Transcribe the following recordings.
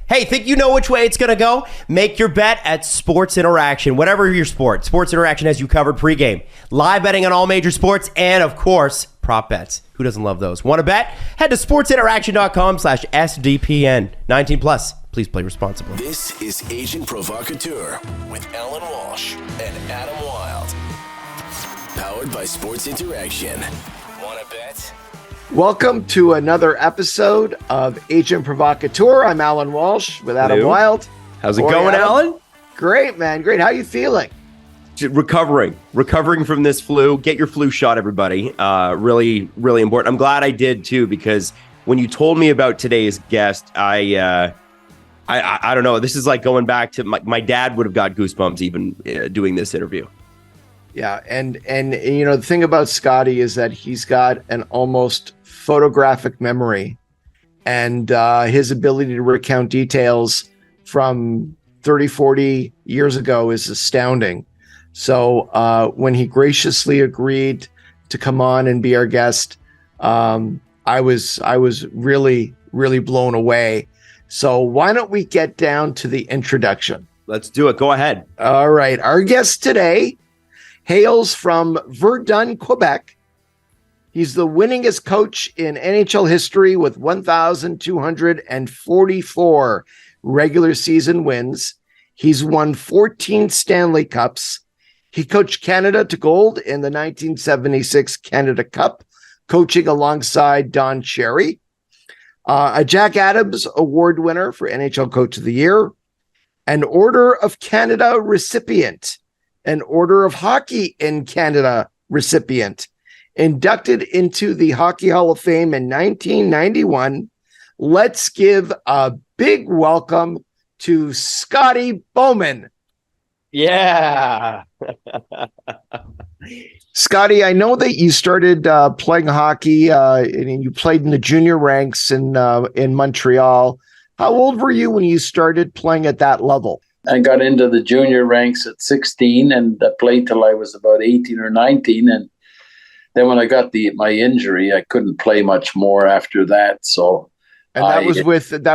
Hey, think you know which way it's going to go? Make your bet at Sports Interaction. Whatever your sport, Sports Interaction has you covered pregame. Live betting on all major sports and, of course, prop bets. Who doesn't love those? Want to bet? Head to sportsinteraction.com/SDPN. 19 plus. Please play responsibly. This is Agent Provocateur with Allan, Walsh, and Adam Wylde. Powered by Sports Interaction. Want to bet? Welcome to another episode of Agent Provocateur. I'm Allan Walsh with Adam Wylde. How's it going, Allan? Great, man. Great. How you feeling? Recovering from this flu. Get your flu shot, everybody. Really important. I'm glad I did too, because when you told me about today's guest, I don't know. This is like going back to my dad would have got goosebumps even doing this interview. Yeah, and you know, the thing about Scotty is that he's got an almost photographic memory, and his ability to recount details from 30, 40 years ago is astounding. So when he graciously agreed to come on and be our guest, I was really blown away. So why don't we get down to the introduction? Let's do it. Go ahead. All right. Our guest today hails from Verdun, Quebec. He's the winningest coach in NHL history with 1,244 regular season wins. He's won 14 Stanley Cups. He coached Canada to gold in the 1976 Canada Cup, coaching alongside Don Cherry. A Jack Adams Award winner for NHL Coach of the Year, an Order of Canada recipient, an Order of Hockey in Canada recipient, inducted into the Hockey Hall of Fame in 1991. Let's give a big welcome to Scotty Bowman. Yeah. Scotty, I know that you started playing hockey and you played in the junior ranks in Montreal. How old were you when you started playing at that level? I got into the junior ranks at 16 and played till I was about 18 or 19. And then when I got my injury, I couldn't play much more after that. So, and that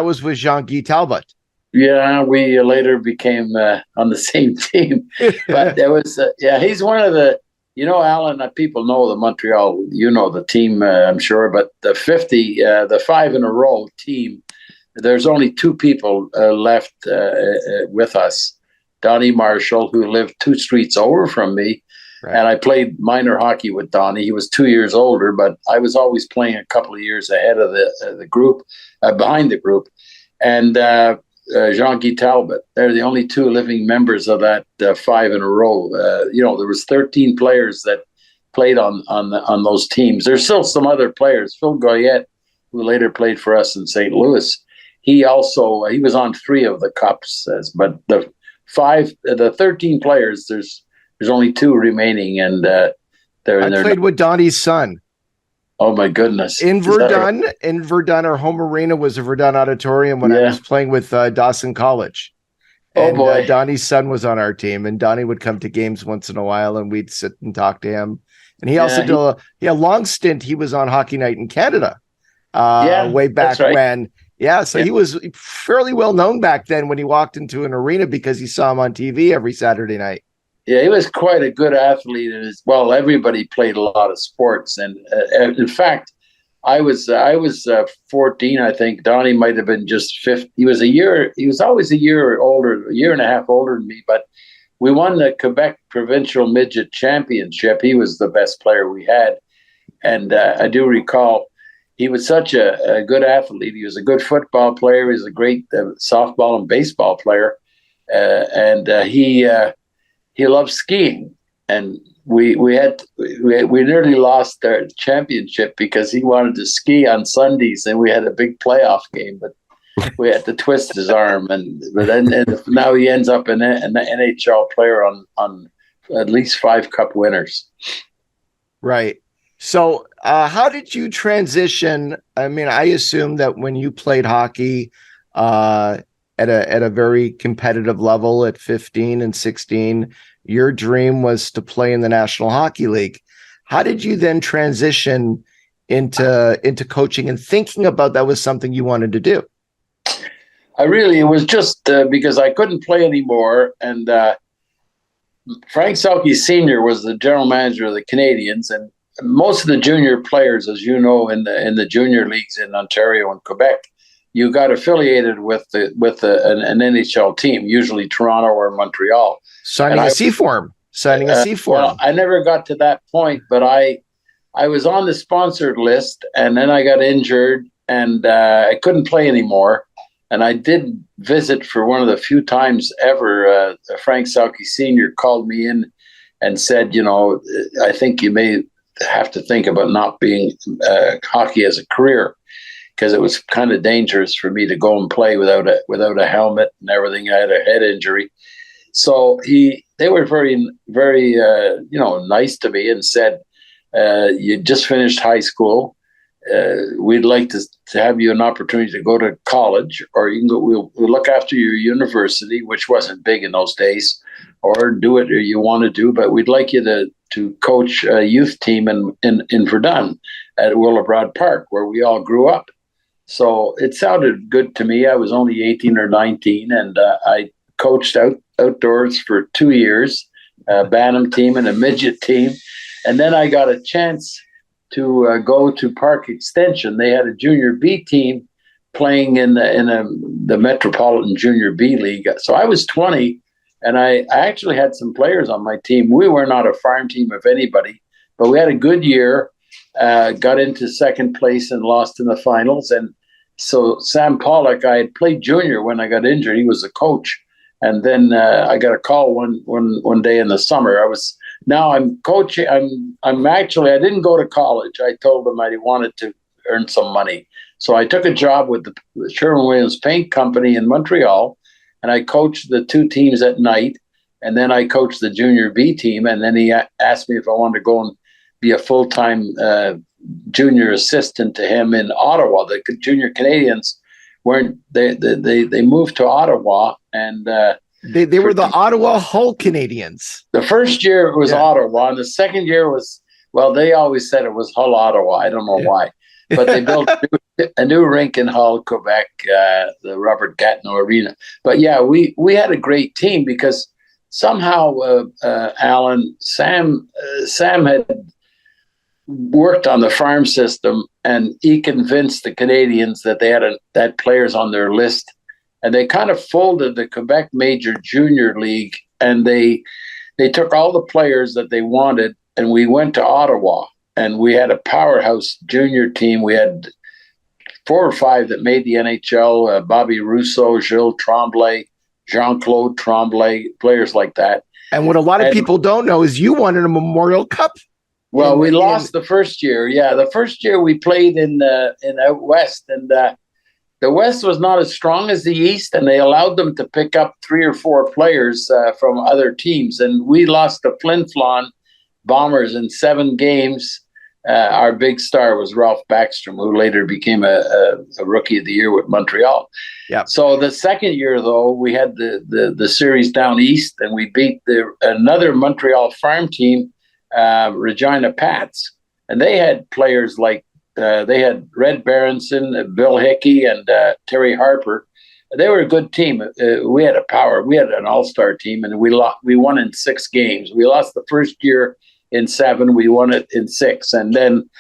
was with Jean-Guy Talbot. Yeah, we later became on the same team. But there was, he's one of the, you know, Allan, people know the Montreal, you know the team, I'm sure, but the 5 in a row team, there's only two people left with us. Donnie Marshall, who lived 2 streets over from me, right. And I played minor hockey with Donnie. He was 2 years older, but I was always playing a couple of years ahead of the group, behind the group. And Jean-Guy Talbot, they're the only 2 living members of that 5 in a row. You know, there was 13 players that played on those teams. There's still some other players. Phil Goyette, who later played for us in St. Louis, he was on 3 of the cups, but the 13 players, there's only 2 remaining, and I played with Donnie's son. Oh my goodness! In Verdun, our home arena was a Verdun Auditorium when I was playing with Dawson College. And, oh boy! Donnie's son was on our team, and Donnie would come to games once in a while, and we'd sit and talk to him. And he also did a long stint. He was on Hockey Night in Canada, way back when. Yeah, so he was fairly well known back then when he walked into an arena because you saw him on TV every Saturday night. Yeah, he was quite a good athlete. Well, everybody played a lot of sports, and in fact, I was 14, I think. Donnie might have been just 15. He was always a year older, a year and a half older than me. But we won the Quebec Provincial Midget Championship. He was the best player we had, and I do recall. He was such a good athlete. He was a good football player. He was a great softball and baseball player, and he loved skiing. And we nearly lost our championship because he wanted to ski on Sundays, and we had a big playoff game, but we had to twist his arm. And now he ends up an NHL player on at least 5 cup winners. Right. So how did you transition? I mean, I assume that when you played hockey at a very competitive level at 15 and 16, your dream was to play in the National Hockey League. How did you then transition into coaching and thinking about that was something you wanted to do? It was just because I couldn't play anymore. And Frank Selke Sr. was the general manager of the Canadians. And most of the junior players, as you know, in the junior leagues in Ontario and Quebec, you got affiliated with an NHL team, usually Toronto or Montreal. Signing a C form. Well, I never got to that point, but I was on the sponsored list, and then I got injured, and I couldn't play anymore. And I did visit for one of the few times ever. Frank Selke Sr. called me in and said, I think you may have to think about not being hockey as a career, because it was kind of dangerous for me to go and play without a helmet and everything. I had a head injury. So they were very, very, nice to me and said, you just finished high school. We'd like to have you an opportunity to go to college, or you can go. We'll look after your university, which wasn't big in those days, or do it or you want to do. But we'd like you to coach a youth team in Verdun at Willowbroad Park, where we all grew up. So it sounded good to me. I was only 18 or 19, and I coached outdoors for 2 years, a Bantam team and a midget team, and then I got a chance to go to Park Extension. They had a Junior B team playing in the Metropolitan Junior B League. So I was 20, and I actually had some players on my team. We were not a farm team of anybody, but we had a good year, got into second place and lost in the finals. And so Sam Pollock, I had played junior when I got injured. He was the coach. And then I got a call one day in the summer. I'm coaching. I'm actually, I didn't go to college. I told them I wanted to earn some money. So I took a job with the Sherwin-Williams Paint Company in Montreal, and I coached the two teams at night. And then I coached the Junior B team. And then he asked me if I wanted to go and be a full-time junior assistant to him in Ottawa. The Junior Canadians they moved to Ottawa, and they were the Ottawa Hull Canadians. The first year it was Ottawa, and the second year was, well, they always said it was Hull, Ottawa. I don't know why, but they built a new rink in Hull, Quebec, the Robert Gatineau Arena. But yeah, we had a great team because somehow Allan, Sam had worked on the farm system, and he convinced the Canadians that they had players on their list, and they kind of folded the Quebec Major Junior League, and they took all the players that they wanted, and we went to Ottawa, and we had a powerhouse junior team. We had 4 or 5 that made the NHL, Bobby Rousseau, Gilles Tremblay, Jean-Claude Tremblay, players like that. And what a lot of people don't know is you won in a Memorial Cup. Well, we lost the first year. Yeah, the first year we played in out west, and the West was not as strong as the East, and they allowed them to pick up 3 or 4 players from other teams. And we lost the Flin Flon Bombers in 7 games. Our big star was Ralph Backstrom, who later became a Rookie of the Year with Montreal. Yeah. So the second year, though, we had the series down east, and we beat another Montreal farm team, Regina Pats, and they had players like they had Red Berenson, Bill Hickey, and Terry Harper. They were a good team. We had an all-star team, and we won in 6 games. We lost the first year in 7. We won it in 6, and then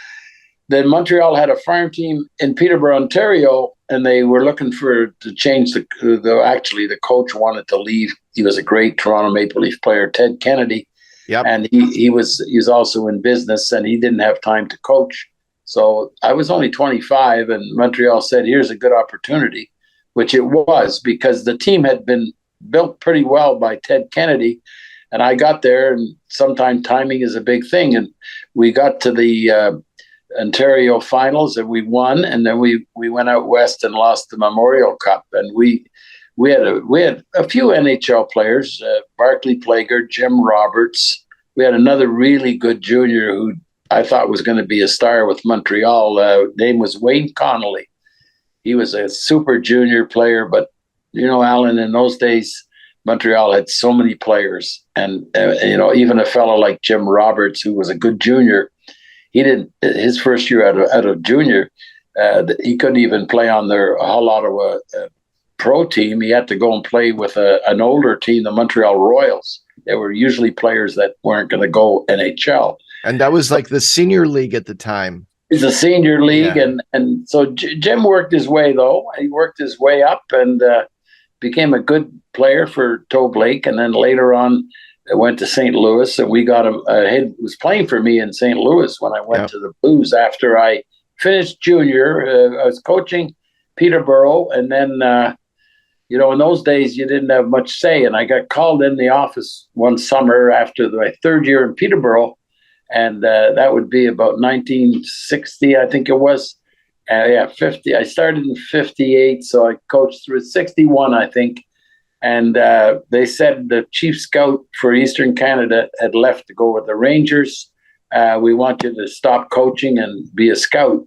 Montreal had a farm team in Peterborough, Ontario, and they were looking to change the coach wanted to leave. He was a great Toronto Maple Leaf player, Ted Kennedy. Yep. And he was also in business, and he didn't have time to coach. So I was only 25, and Montreal said, here's a good opportunity, which it was, because the team had been built pretty well by Ted Kennedy. And I got there, and sometimes timing is a big thing. And we got to the Ontario finals, and we won. And then we went out west and lost the Memorial Cup. And we had a few NHL players, Barclay Plager, Jim Roberts. We had another really good junior who I thought was going to be a star with Montreal. Name was Wayne Connolly. He was a super junior player, but Allan, in those days, Montreal had so many players, and even a fellow like Jim Roberts, who was a good junior, his first year out of junior, he couldn't even play on their Hull Ottawa pro team, he had to go and play with an older team, the Montreal Royals. They were usually players that weren't going to go NHL. And that was like the senior league at the time. It's a senior league. Yeah. And so Jim worked his way, though. He worked his way up and became a good player for Toe Blake. And then later on, went to St. Louis, and we got him. He was playing for me in St. Louis when I went to the Blues after I finished junior. I was coaching Peterborough, and then, in those days, you didn't have much say. And I got called in the office one summer after my third year in Peterborough, and that would be about 1960, I think it was. 50. I started in 58, so I coached through 61, I think. And they said the chief scout for Eastern Canada had left to go with the Rangers. We want you to stop coaching and be a scout.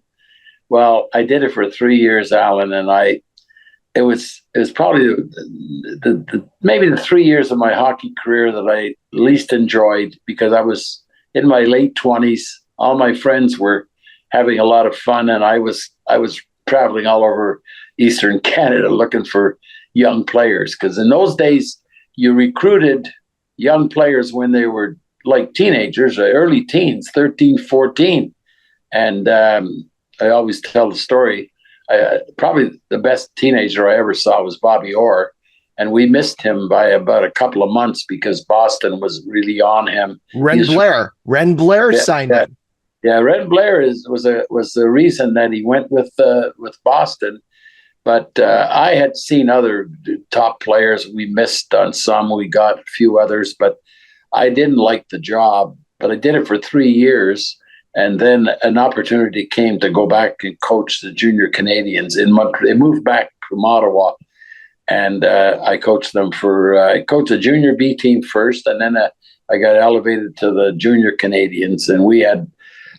Well, I did it for 3 years, Allan, and it was probably maybe the 3 years of my hockey career that I least enjoyed, because I was in my late 20s. All my friends were having a lot of fun, and I was traveling all over Eastern Canada looking for young players, because in those days you recruited young players when they were like teenagers, early teens, 13, 14. And I always tell the story. Probably the best teenager I ever saw was Bobby Orr, and we missed him by about a couple of months because Boston was really on him. Ren Blair signed him. Yeah, Ren Blair was the reason that he went with Boston. But I had seen other top players. We missed on some. We got a few others, but I didn't like the job. But I did it for 3 years, and then an opportunity came to go back and coach the junior Canadians in Montreal. They moved back from Ottawa, and I coached them I coached the junior B team first, and then I got elevated to the junior Canadians, and we had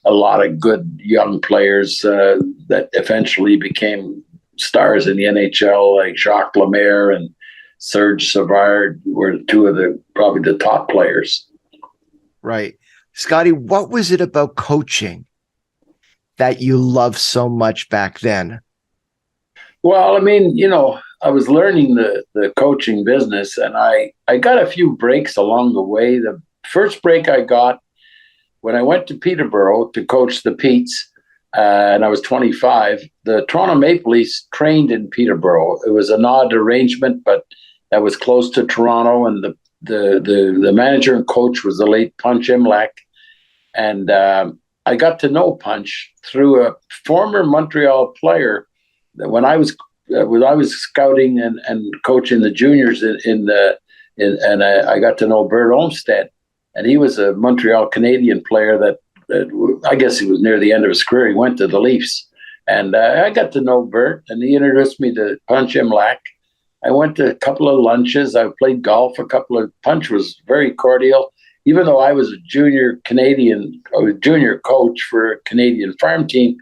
a lot of good young players that eventually became stars in the NHL, like Jacques Lemaire and Serge Savard were two of probably the top players. Right. Scotty, what was it about coaching that you loved so much back then? Well, I mean, I was learning the coaching business, and I got a few breaks along the way. The first break I got when I went to Peterborough to coach the Petes, and I was 25, the Toronto Maple Leafs trained in Peterborough. It was an odd arrangement, but that was close to Toronto, and the manager and coach was the late Punch Imlach. And I got to know Punch through a former Montreal player that when I was scouting and coaching the juniors and I got to know Bert Olmsted, and he was a Montreal Canadian player that I guess he was near the end of his career. He went to the Leafs, and I got to know Bert, and he introduced me to Punch Imlach. I went to a couple of lunches. I played golf Punch was very cordial. Even though I was a junior coach for a Canadian farm team,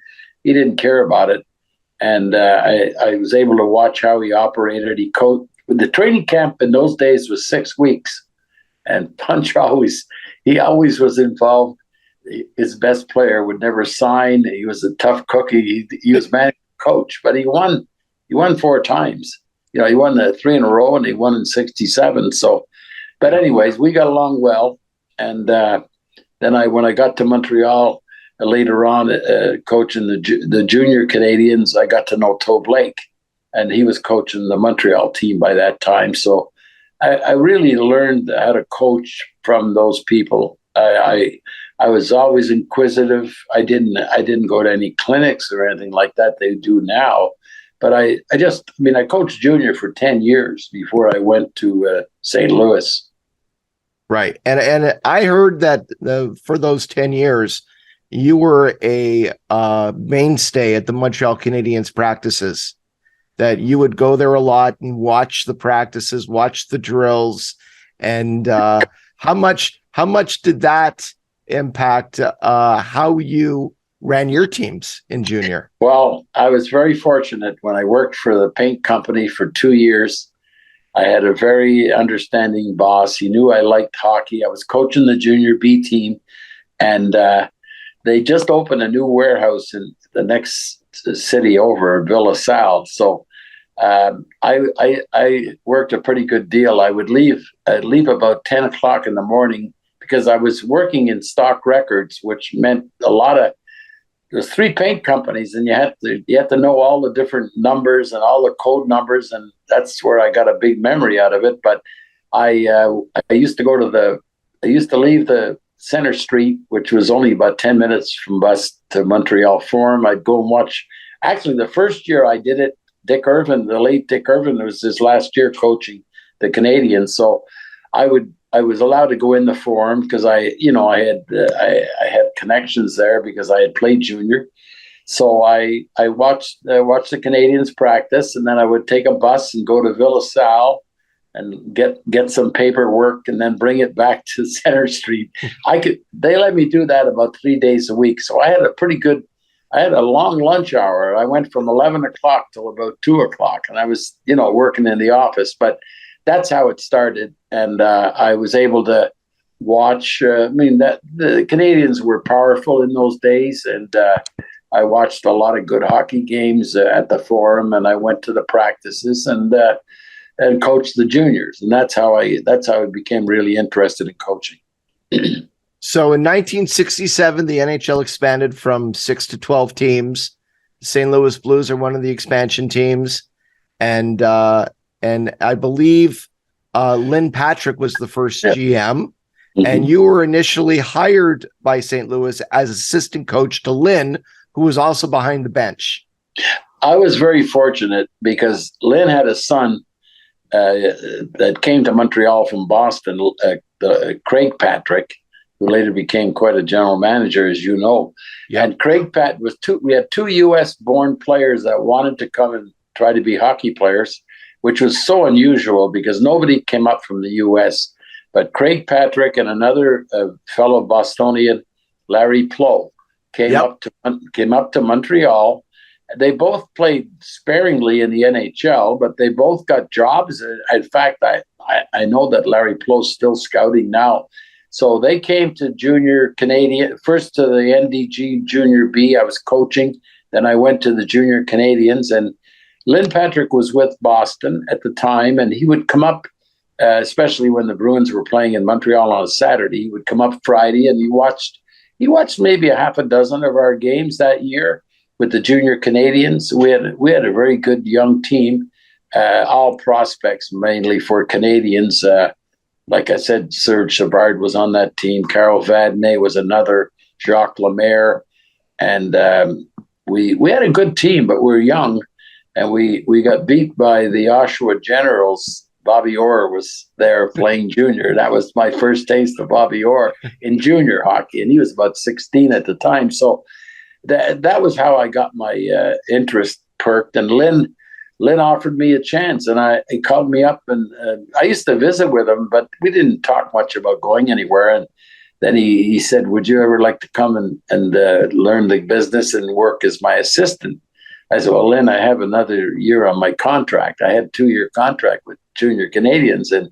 he didn't care about it. And I was able to watch how he operated. He coached. The training camp in those days was 6 weeks, and Punch always was involved. His best player would never sign. He was a tough cookie. He was managing coach, but he won 4 times. He won the 3 in a row, and he won in 67. So, but anyways, we got along well. And then when I got to Montreal later on, coaching the junior Canadians, I got to know Toe Blake, and he was coaching the Montreal team by that time. So I really learned how to coach from those people. I was always inquisitive. I didn't go to any clinics or anything like that they do now. But I coached junior for 10 years before I went to St. Louis. Right. And I heard that for those 10 years, you were a mainstay at the Montreal Canadiens practices, that you would go there a lot and watch the practices, watch the drills. And how much did that impact how you ran your teams in junior? Well, I was very fortunate when I worked for the paint company for 2 years. I had a very understanding boss. He knew I liked hockey. I was coaching the junior B team, and they just opened a new warehouse in the next city over, Villa Sal. So I worked a pretty good deal. I'd leave about 10 o'clock in the morning because I was working in stock records, which meant there's 3 paint companies, and you had to know all the different numbers and all the code numbers, and that's where I got a big memory out of it. But I used to leave the Center Street, which was only about 10 minutes from bus to Montreal Forum. I'd go and watch. Actually, the first year I did it, Dick Irvin, the late Dick Irvin, was his last year coaching the Canadians. So I was allowed to go in the Forum because I had connections there because I had played junior. So I watched the Canadians practice, and then I would take a bus and go to Villa Sal and get some paperwork and then bring it back to Center Street. They let me do that about 3 days a week. So I had a long lunch hour. I went from 11 o'clock till about 2 o'clock, and I was, working in the office, but that's how it started. And I was able to watch, the Canadians were powerful in those days. And I watched a lot of good hockey games at the Forum, and I went to the practices and coached the juniors. And that's how I became really interested in coaching. So in 1967, the NHL expanded from 6 to 12 teams. The St. Louis Blues are one of the expansion teams. And I believe Lynn Patrick was the first GM. Mm-hmm. And you were initially hired by St. Louis as assistant coach to Lynn, who was also behind the bench. I was very fortunate because Lynn had a son that came to Montreal from Boston, Craig Patrick, who later became quite a general manager, as you know. Yep. And Craig Pat we had 2 U.S.-born players that wanted to come and try to be hockey players, which was so unusual because nobody came up from the U.S. But Craig Patrick and another fellow Bostonian, Larry Plow, came up to Montreal. They both played sparingly in the NHL, but they both got jobs. In fact, I know that Larry Plow's still scouting now. So they came to junior Canadian, first to the NDG Junior B. I was coaching. Then I went to the junior Canadians, and Lynn Patrick was with Boston at the time, and he would come up, especially when the Bruins were playing in Montreal on a Saturday. He would come up Friday, and he watched maybe a half a dozen of our games that year with the junior Canadians. We had a very good young team, all prospects mainly for Canadians. Like I said, Serge Savard was on that team. Carol Vadnais was another. Jacques Lemaire, and we had a good team, but we were young. And we got beat by the Oshawa Generals. Bobby Orr was there playing junior. That was my first taste of Bobby Orr in junior hockey, and he was about 16 at the time. So that was how I got my interest perked. And Lynn offered me a chance, and he called me up, and I used to visit with him, but we didn't talk much about going anywhere. And then he said, "Would you ever like to come and learn the business and work as my assistant?" I said, "Well, Lynn, I have another year on my contract. I had a 2-year contract with junior Canadians." And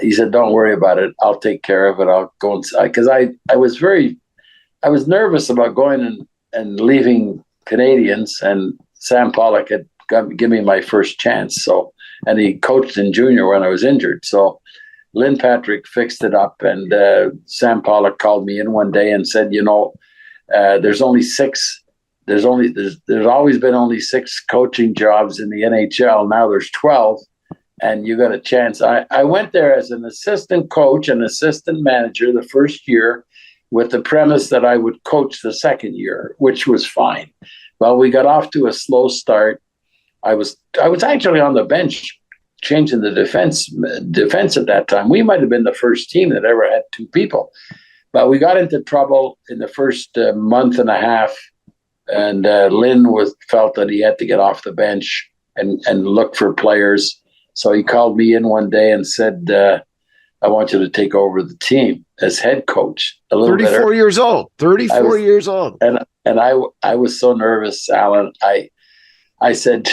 he said, "Don't worry about it. I'll take care of it. I'll go inside." Because I was nervous about going and leaving Canadians, and Sam Pollock had give me my first chance. So, and he coached in junior when I was injured. So Lynn Patrick fixed it up, and Sam Pollock called me in one day and said, there's only 6. There's always been only 6 coaching jobs in the NHL. Now there's 12, and you got a chance. I went there as an assistant coach and assistant manager the first year, with the premise that I would coach the second year, which was fine. Well, we got off to a slow start. I was actually on the bench changing the defense at that time. We might have been the first team that ever had 2 people, but we got into trouble in the first month and a half. And Lynn felt that he had to get off the bench and look for players. So he called me in one day and said, "I want you to take over the team as head coach." 34 years old. 34 years old. And I was so nervous, Allan. I said,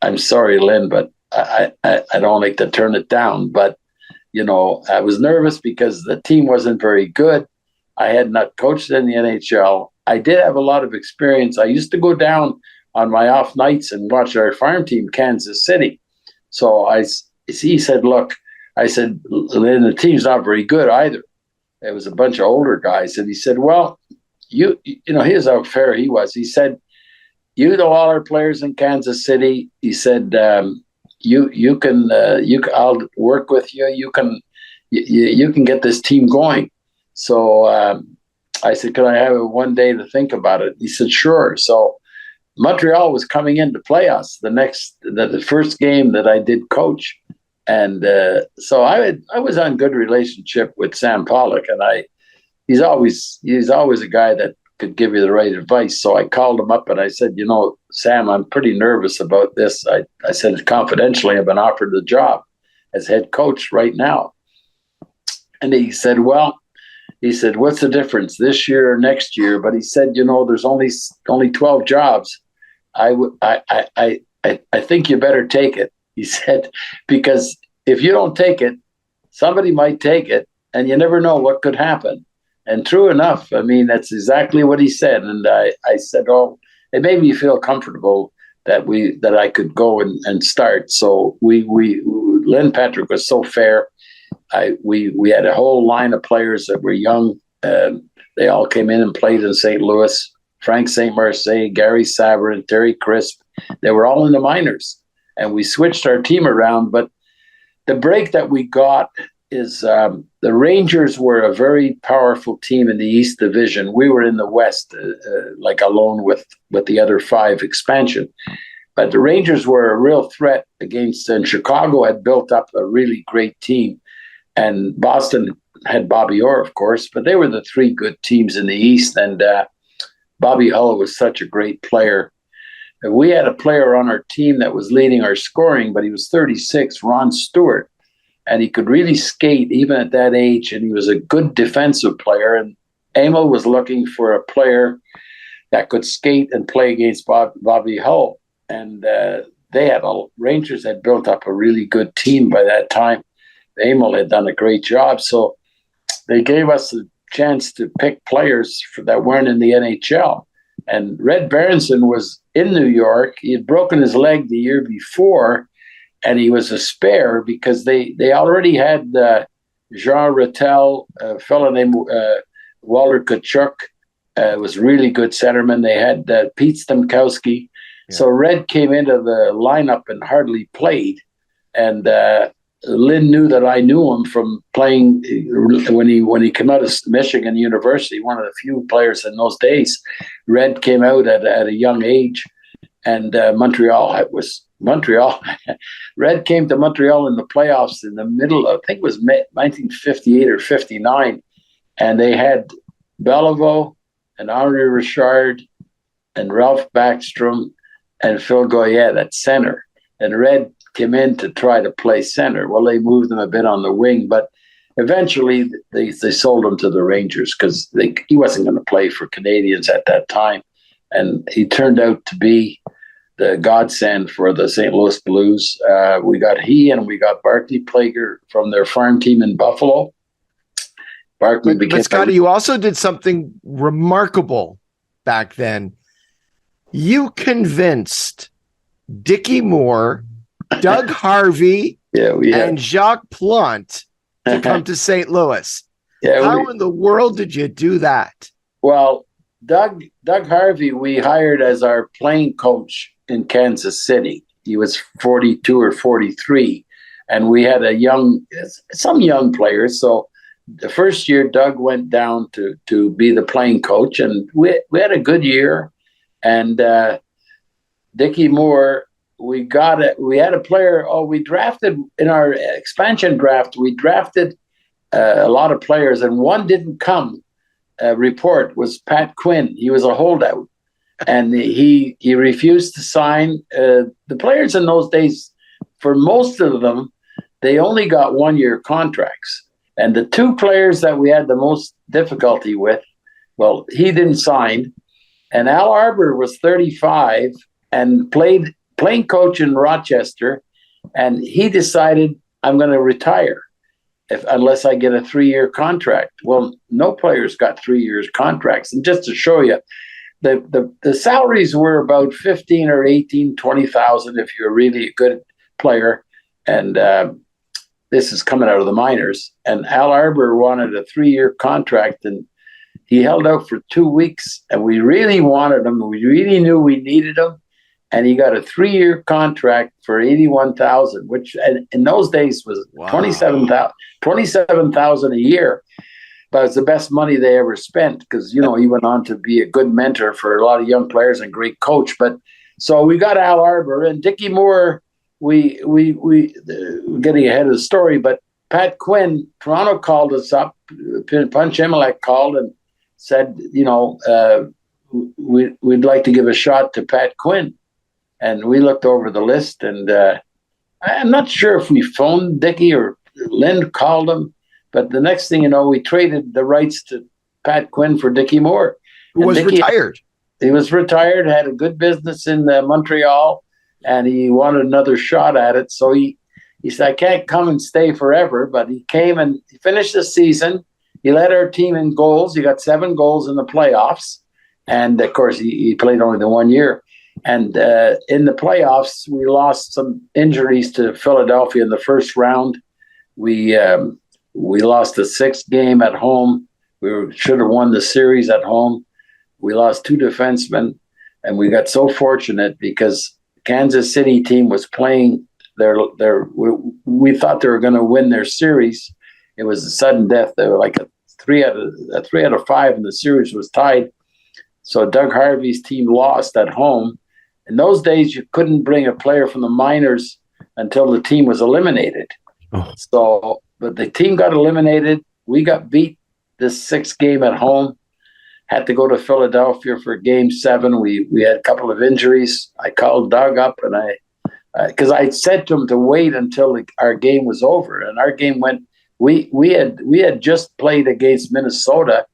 "I'm sorry, Lynn, but I don't like to turn it down." But I was nervous because the team wasn't very good. I had not coached in the NHL. I did have a lot of experience. I used to go down on my off nights and watch our farm team, Kansas City. So he said, look, I said, and the team's not very good either. It was a bunch of older guys. And he said, well, you know, here's how fair he was. He said, you know all our players in Kansas City. He said, you can I'll work with you. You can get this team going. So I said, can I have it one day to think about it? He said, sure. So Montreal was coming in to play us the first game that I did coach. And so I was on good relationship with Sam Pollock, and he's always a guy that could give you the right advice. So I called him up and I said, you know, Sam, I'm pretty nervous about this. I said confidentially, I've been offered the job as head coach right now. And he said, what's the difference this year or next year? But he said, you know, there's only 12 jobs. I think you better take it. He said, because if you don't take it, somebody might take it, and you never know what could happen. And true enough, I mean, that's exactly what he said. And I said, oh, it made me feel comfortable that I could go and start. So Len Patrick was so fair. We had a whole line of players that were young. They all came in and played in St. Louis. Frank St. Marseille, Gary Sabrin, Terry Crisp. They were all in the minors. And we switched our team around. But the break that we got is the Rangers were a very powerful team in the East Division. We were in the West, like alone with the other 5 expansion. But the Rangers were a real threat against, and Chicago had built up a really great team. And Boston had Bobby Orr, of course, but they were the 3 good teams in the East. And Bobby Hull was such a great player. We had a player on our team that was leading our scoring, but he was 36, Ron Stewart, and he could really skate even at that age, and he was a good defensive player. And Emil was looking for a player that could skate and play against Bobby Hull. And Rangers had built up a really good team by that time. Emil had done a great job, so they gave us a chance to pick players that weren't in the NHL. And Red Berenson was in New York. He had broken his leg the year before, and he was a spare because they already had Jean Rattel, a fellow named Walter Tkachuk, was a really good centerman. They had Pete Stemkowski. Yeah. So Red came into the lineup and hardly played. And Lynn knew that I knew him from playing when he came out of Michigan University, one of the few players in those days. Red came out at a young age, and Montreal. Red came to Montreal in the playoffs in the middle of, I think it was 1958 or 59, and they had Beliveau and Henri Richard and Ralph Backstrom and Phil Goyette at center, and Red came in to try to play center. Well, they moved him a bit on the wing, but eventually they sold him to the Rangers because he wasn't going to play for Canadians at that time. And he turned out to be the godsend for the St. Louis Blues. We got Barclay Plager from their farm team in Buffalo. But Scotty, you also did something remarkable back then. You convinced Dickie Moore, Doug Harvey, and Jacques Plante to come to St. Louis. How in the world did you do that? Well, Doug Harvey we hired as our playing coach in Kansas City. He was 42 or 43, and we had some young players. So the first year, Doug went down to be the playing coach, and we had a good year. And Dickie Moore, we had a player. We drafted in our expansion draft. We drafted a lot of players, and one didn't come. Report was Pat Quinn. He was a holdout, and he refused to sign. The players in those days, for most of them, they only got 1-year contracts. And the 2 players that we had the most difficulty with, well, he didn't sign. And Al Arbor was 35 and playing coach in Rochester, and he decided, I'm going to retire unless I get a 3-year contract. Well, no players got 3 years contracts. And just to show you, the salaries were about 15 or 18, 20,000 if you're really a good player. And this is coming out of the minors. And Al Arbour wanted a 3-year contract, and he held out for 2 weeks, and we really wanted him. We really knew we needed him. And he got a 3-year contract for 81,000, which in those days was 27,000 a year. But it's the best money they ever spent because, he went on to be a good mentor for a lot of young players and great coach. But so we got Al Arbour and Dickie Moore. We getting ahead of the story, but Pat Quinn, Toronto called us up. Punch Emelec called and said, we'd like to give a shot to Pat Quinn. And we looked over the list, and I'm not sure if we phoned Dickie or Lynn called him. But the next thing you know, we traded the rights to Pat Quinn for Dickie Moore. Who was retired. He was retired, had a good business in Montreal, and he wanted another shot at it. So he said, I can't come and stay forever. But he came and he finished the season. He led our team in goals. He got 7 goals in the playoffs. And, of course, he played only the 1 year. And in the playoffs, we lost some injuries to Philadelphia in the first round. We lost the 6th game at home. We should have won the series at home. We lost 2 defensemen, and we got so fortunate because Kansas City team was playing we thought they were going to win their series. It was a sudden death. They were like a 3 out of 5, and the series was tied. So Doug Harvey's team lost at home. In those days, you couldn't bring a player from the minors until the team was eliminated. Oh. So, but the team got eliminated. We got beat this 6th game at home. Had to go to Philadelphia for Game 7. We had a couple of injuries. I called Doug up, and because I said to him to wait until our game was over, and our game went. We had just played against Minnesota.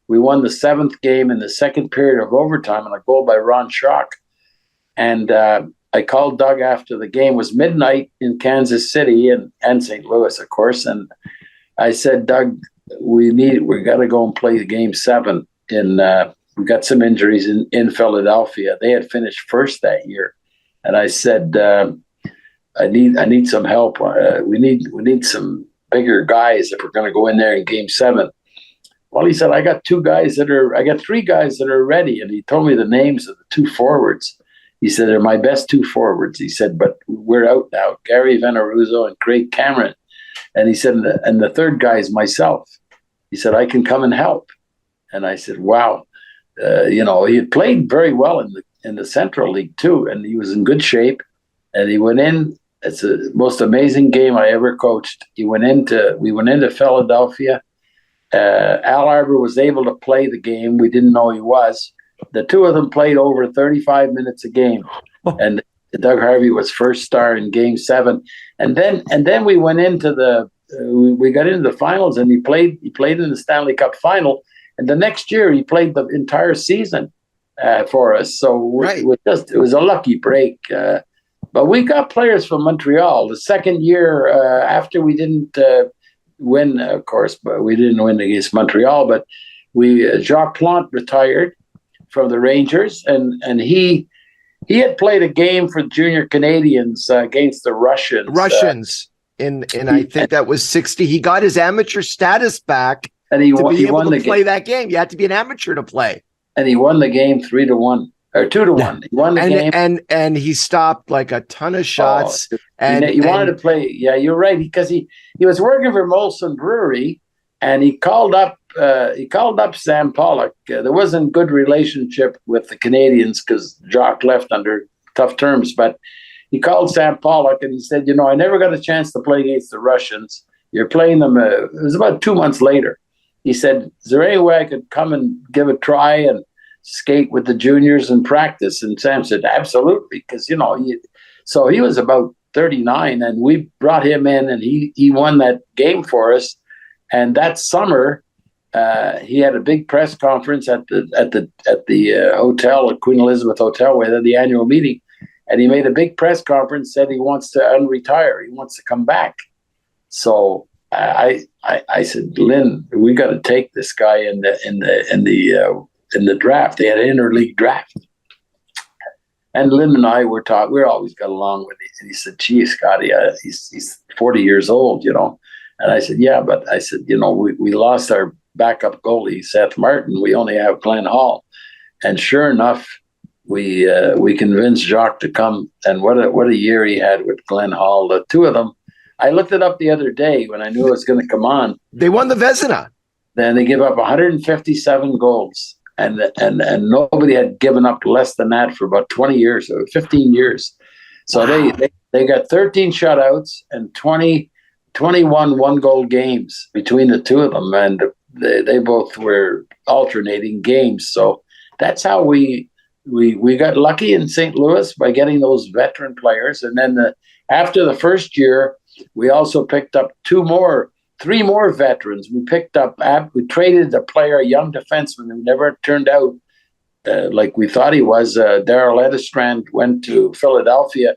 We won the 7th game in the second period of overtime, and a goal by Ron Schock. And I called Doug after the game. It was midnight in Kansas City and St. Louis, of course. And I said, Doug, we got to go and play the Game 7. We got some injuries in Philadelphia. They had finished first that year. And I said, I need some help. We need some bigger guys if we're going to go in there in Game 7. Well, he said, I got 3 guys that are ready. And he told me the names of the 2 forwards. He said, they're my best 2 forwards. He said, but we're out now. Gary Veneruzzo and Craig Cameron. And he said, and the 3rd guy is myself. He said, I can come and help. And I said, wow. He had played very well in the Central League too. And he was in good shape. And he went in. It's the most amazing game I ever coached. We went into Philadelphia. Al Arbour was able to play the game. We didn't know he was. The 2 of them played over 35 minutes a game, and Doug Harvey was first star in Game 7. And then we went into we got into the finals, and he played in the Stanley Cup final. And the next year he played the entire season for us. So it was a lucky break. But we got players from Montreal. The second year after we didn't win, of course, but we didn't win against Montreal. But Jacques Plante retired from the Rangers, and he had played a game for Junior Canadians against the Russians. I think that was 60. He got his amateur status back, and he won the play that game. You had to be an amateur to play, and he won the game 3-1 or 2-1. He won the game, and he stopped like a ton of shots. He wanted to play. Yeah, you're right, because he was working for Molson Brewery, and he called up Sam Pollock. There wasn't a good relationship with the Canadians because Jacques left under tough terms, but he called Sam Pollock and he said, I never got a chance to play against the Russians. You're playing them. It was about 2 months later. He said, is there any way I could come and give a try and skate with the juniors and practice? And Sam said, absolutely. Because, so he was about 39 and we brought him in and he won that game for us. And that summer, he had a big press conference at the hotel, at Queen Elizabeth Hotel, where they had the annual meeting, and he made a big press conference. Said he wants to unretire. He wants to come back. So I said, Lynn, we got to take this guy in the in the draft. They had an interleague draft. And Lynn and I were talking. We always got along with him. And he said, "Gee, Scotty, he's 40 years old, you know." And I said, "Yeah, but," I said, "you know, we lost our backup goalie, Seth Martin. We only have Glenn Hall." And sure enough, we convinced Jacques to come. And what a year he had with Glenn Hall. The two of them. I looked it up the other day when I knew it was going to come on. They won the Vezina. Then they give up 157 goals. And nobody had given up less than that for about 20 years or 15 years. So wow. they got 13 shutouts and 21 one-goal games between the two of them. And they both were alternating games. So that's how we got lucky in St. Louis by getting those veteran players. And then after the first year, we also picked up three more veterans. We traded a player, a young defenseman who never turned out like we thought he was. Darryl Edistrand went to Philadelphia,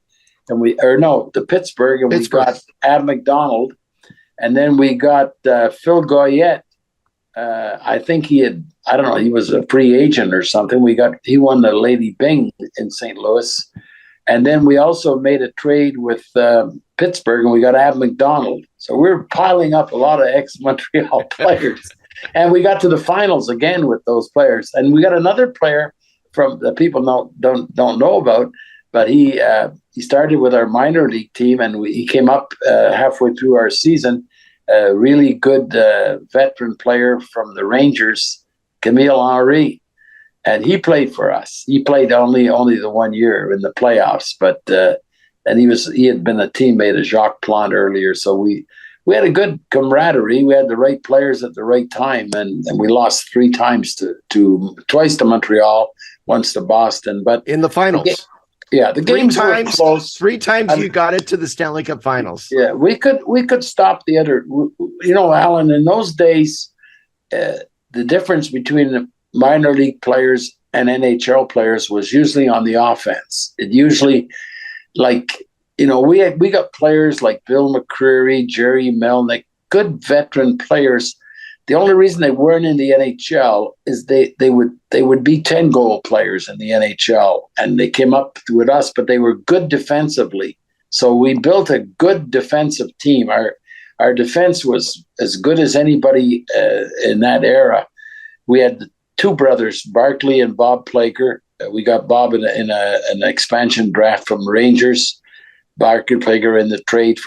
to Pittsburgh, and we got Ab McDonald. And then we got Phil Goyette. I think he was a free agent or something. He won the Lady Byng in St. Louis. And then we also made a trade with Pittsburgh, and we got Ab McDonald. So we're piling up a lot of ex-Montreal players. And we got to the finals again with those players. And we got another player from that people don't know about, but he started with our minor league team, and he came up halfway through our season. A really good veteran player from the Rangers, Camille Henry. And he played for us. He played only the 1 year in the playoffs, but and he had been a teammate of Jacques Plante earlier. So we had a good camaraderie. We had the right players at the right time, and we lost twice to Montreal, once to Boston. But in the finals, the games were close. 3 times you got it to the Stanley Cup Finals. Yeah, we could stop the other. You know, Allan, in those days, the difference between the minor league players and NHL players was usually on the offense. It usually, we got players like Bill McCreary, Jerry Melnick, good veteran players. The only reason they weren't in the NHL is they would be 10-goal players in the NHL, and they came up with us, but they were good defensively. So we built a good defensive team. Our defense was as good as anybody in that era. We had 2 brothers, Barkley and Bob Plager. We got Bob in an expansion draft from Rangers. Barkley, Plager in the trade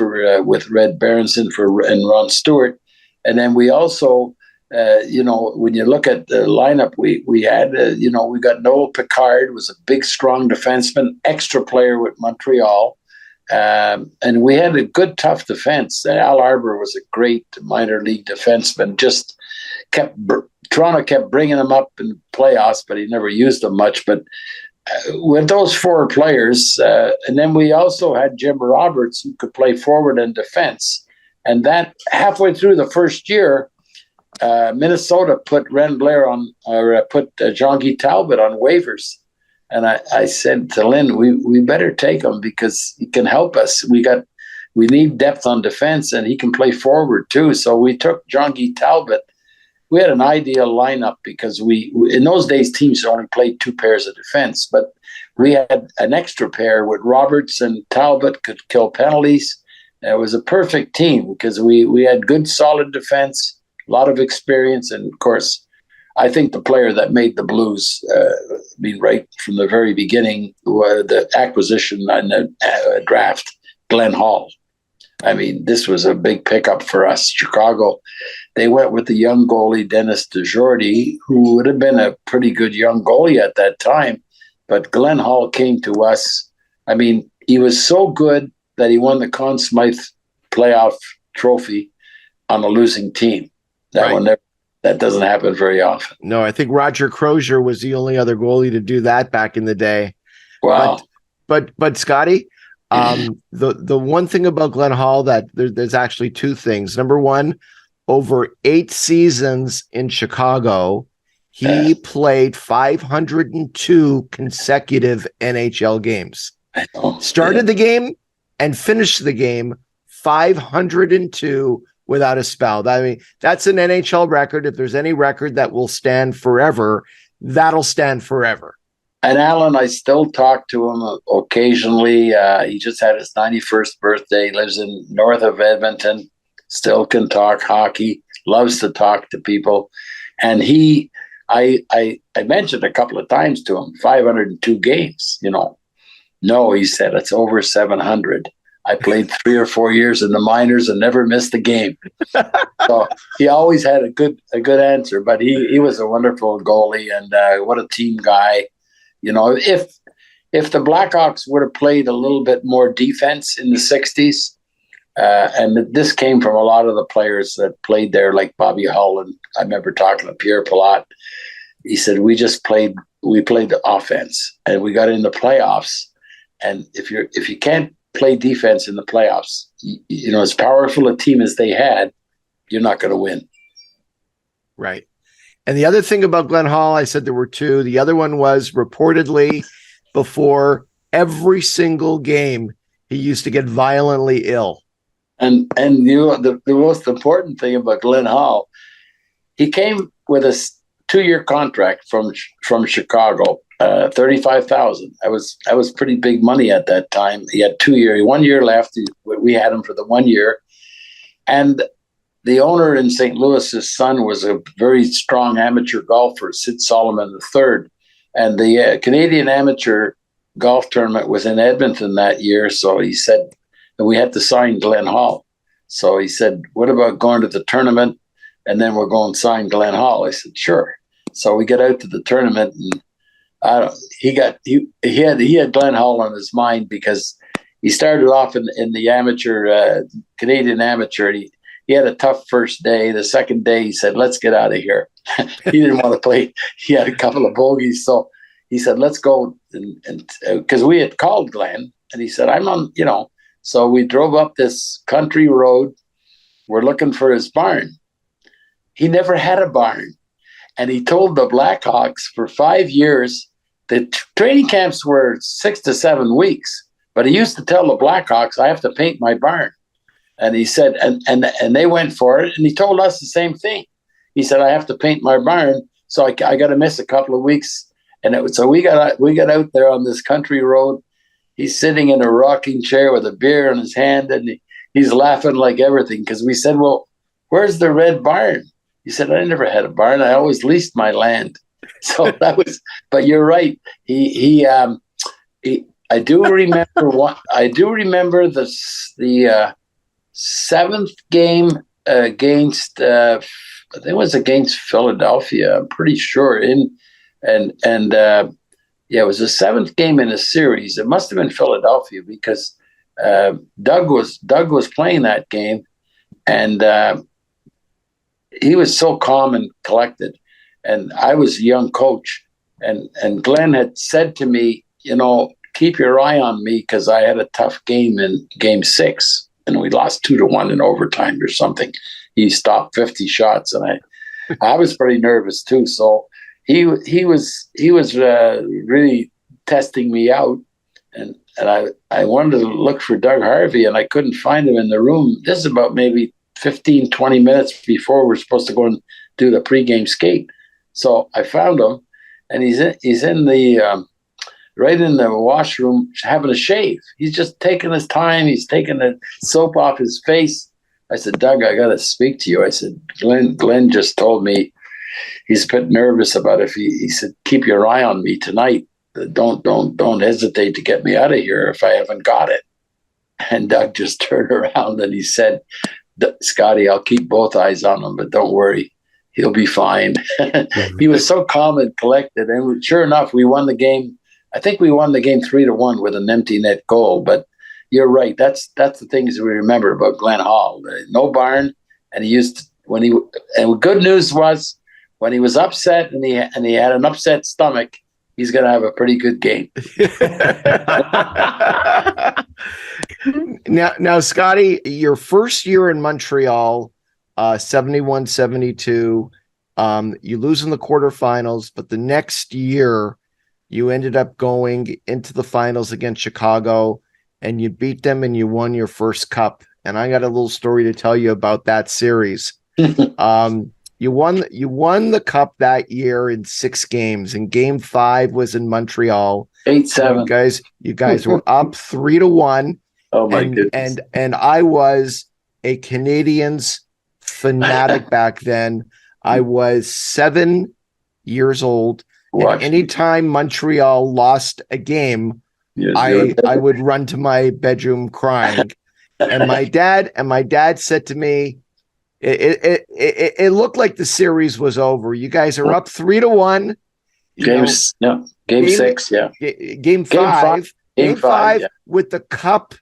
with Red Berenson and Ron Stewart. And then we also, when you look at the lineup, we had, we got Noel Picard, was a big, strong defenseman, extra player with Montreal. And we had a good, tough defense. Al Arbor was a great minor league defenseman, just Toronto kept bringing him up in the playoffs, but he never used them much. But with those 4 players, and then we also had Jim Roberts, who could play forward and defense. And that halfway through the first year, Minnesota put put Jean-Guy Talbot on waivers. And I said to Lynn, we better take him because he can help us. We need depth on defense, and he can play forward too. So we took Jean-Guy Talbot. We had an ideal lineup because in those days, teams only played 2 pairs of defense, but we had an extra pair with Roberts and Talbot could kill penalties. It was a perfect team because we had good, solid defense, a lot of experience. And of course, I think the player that made the Blues, right from the very beginning, the acquisition and the draft, Glenn Hall. I mean, this was a big pickup for us. Chicago, they went with the young goalie, Dennis DeJordy, who would have been a pretty good young goalie at that time. But Glenn Hall came to us. I mean, he was so good that he won the Conn Smythe playoff trophy on a losing team. That doesn't happen very often. No, I think Roger Crozier was the only other goalie to do that back in the day. Wow. But Scotty, the one thing about Glenn Hall that there's actually 2 things. Number one, over 8 seasons in Chicago, he played 502 consecutive NHL games. Started the game and finished the game 502 without a spell. I mean, that's an NHL record. If there's any record that will stand forever, that'll stand forever. And Allan, I still talk to him occasionally. He just had his 91st birthday, lives in north of Edmonton, still can talk hockey, loves to talk to people. And I mentioned a couple of times to him, 502 games, No, he said, it's over 700. I played 3 or 4 years in the minors and never missed a game. So he always had a good answer, but he was a wonderful goalie, and what a team guy. If the Blackhawks would have played a little bit more defense in the 60s, and this came from a lot of the players that played there, like Bobby Hull, and I remember talking to Pierre Pilote. He said, we played the offense, and we got in the playoffs. And if you can't play defense in the playoffs, as powerful a team as they had, you're not going to win. Right. And the other thing about Glenn Hall, I said there were two. The other one was reportedly before every single game, he used to get violently ill. And the most important thing about Glenn Hall, he came with a 2-year contract from Chicago, $35,000. That was pretty big money at that time. He had 2 years, 1 year left. We had him for the 1 year, and the owner in St. Louis, his son, was a very strong amateur golfer, Sid Solomon III. And the Canadian Amateur Golf Tournament was in Edmonton that year. So he said, and we had to sign Glenn Hall. So he said, what about going to the tournament? And then we're going to sign Glenn Hall. I said, sure. So we get out to the tournament, and he had Glenn Hall on his mind because he started off in the amateur, Canadian Amateur. He had a tough first day. The second day, he said, let's get out of here. He didn't want to play. He had a couple of bogeys. So he said, let's go. And because we had called Glenn, and he said, I'm on, So we drove up this country road. We're looking for his barn. He never had a barn. And he told the Blackhawks for 5 years that training camps were 6 to 7 weeks. But he used to tell the Blackhawks, I have to paint my barn. And he said, and they went for it. And he told us the same thing. He said, I have to paint my barn, so I got to miss a couple of weeks. And so we got out there on this country road. He's sitting in a rocking chair with a beer in his hand, and he's laughing like everything because we said, well, where's the red barn? He said, I never had a barn. I always leased my land. So that was, but you're right. I do remember the 7th game against, I think it was against Philadelphia. I'm pretty sure. It was the 7th game in a series. It must have been Philadelphia because Doug was playing that game, and he was so calm and collected. And I was a young coach, and Glenn had said to me, keep your eye on me because I had a tough game in Game 6. And we lost 2-1 in overtime or something. He stopped 50 shots, and I was pretty nervous too. So he was really testing me out, and I wanted to look for Doug Harvey, and I couldn't find him in the room. This is about maybe 15, 20 minutes before we're supposed to go and do the pregame skate. So I found him, and he's in the right in the washroom having a shave. He's just taking his time. He's taking the soap off his face. I said, Doug, I got to speak to you. I said, Glenn just told me he's a bit nervous about it. He said, keep your eye on me tonight. Don't hesitate to get me out of here if I haven't got it. And Doug just turned around and he said, Scotty, I'll keep both eyes on him, but don't worry. He'll be fine. He was so calm and collected. And sure enough, we won the game. I think we won the game 3-1 with an empty net goal. But you're right. That's the things we remember about Glenn Hall. No barn, and good news was when he was upset and he had an upset stomach, he's going to have a pretty good game. Now, Scotty, your first year in Montreal, 71-72, you lose in the quarterfinals, but the next year you ended up going into the finals against Chicago, and you beat them and you won your first cup. And I got a little story to tell you about that series. You won the cup that year in 6 games, and game 5 was in Montreal. 8-7. You guys were up 3-1. Oh my goodness. And I was a Canadiens fanatic back then. I was 7 years old. And anytime Montreal lost a game, I would run to my bedroom crying. And my dad said to me, it looked like the series was over. You guys are up 3-1. Game 6, yeah. Game 5. Game 5 yeah. with the cup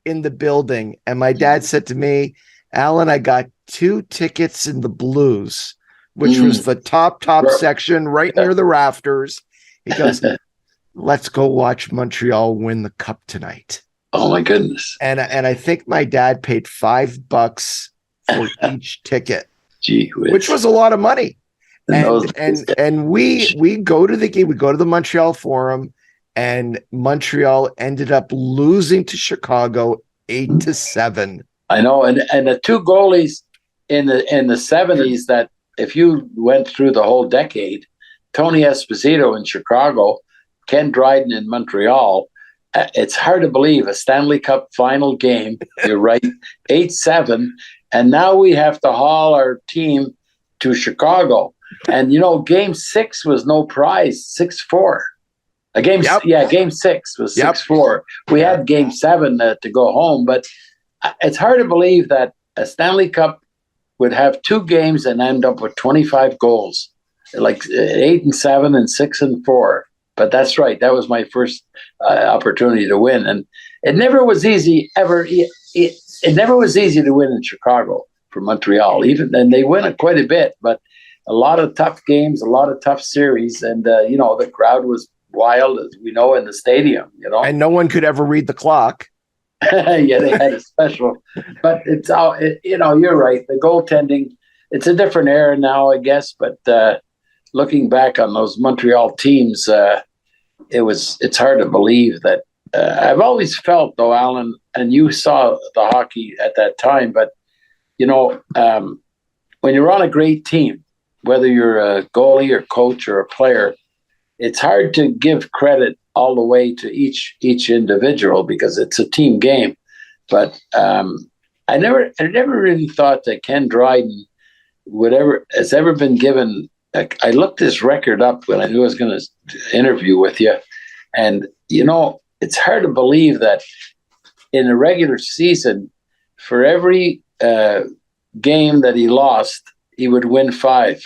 in the building. And my dad said to me, Allan, I got 2 tickets in the Blues, which was the top section right near the rafters. He goes, let's go watch Montreal win the cup tonight. Oh my goodness. And I think my dad paid $5 for each ticket, which was a lot of money. And we go to the game, we go to the Montreal Forum, and Montreal ended up losing to Chicago 8-7. I know, and the 2 goalies in the 70s that, if you went through the whole decade, Tony Esposito in Chicago, Ken Dryden in Montreal. It's hard to believe a Stanley Cup final game. You're right, 8-7, and now we have to haul our team to Chicago. And Game 6 was no prize, 6-4. Game 6 was 6-4. We had Game 7 to go home, but it's hard to believe that a Stanley Cup would have 2 games and end up with 25 goals, like 8-7 and 6-4. But that's right. That was my first opportunity to win, and it never was easy. It never was easy to win in Chicago for Montreal. And they win it quite a bit, but a lot of tough games, a lot of tough series, and the crowd was wild, as we know, in the stadium. And no one could ever read the clock. Yeah, they had a special, but it's all. You're right. The goaltending, it's a different era now, I guess. But looking back on those Montreal teams, it's hard to believe that. I've always felt, though, Allan, and you saw the hockey at that time, but when you're on a great team, whether you're a goalie or coach or a player, it's hard to give credit all the way to each individual because it's a team game. But I never really thought that Ken Dryden has ever been given. I looked this record up when I knew I was going to interview with you, and it's hard to believe that in a regular season, for every game that he lost, he would win 5.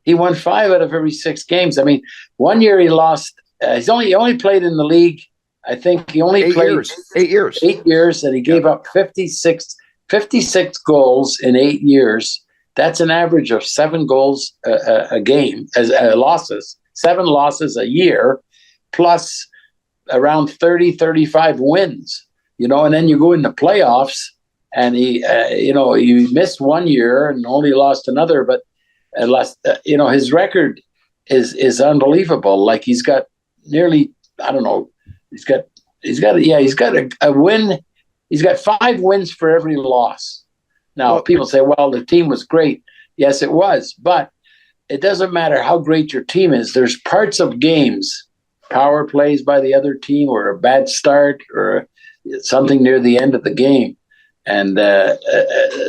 He won 5 out of every 6 games. I mean, one year he lost. He only played in the league. I think he only played 8 years. 8 years, and he gave up 56 goals in 8 years. That's an average of 7 goals a game as losses. 7 losses a year, plus around 35 wins. And then you go in the playoffs, and he missed 1 year and only lost another, but his record is unbelievable. Like he's got nearly, I don't know, he's got a win. He's got 5 wins for every loss. Now people say, well, the team was great. Yes, it was, but it doesn't matter how great your team is. There's parts of games, power plays by the other team, or a bad start, or something near the end of the game. And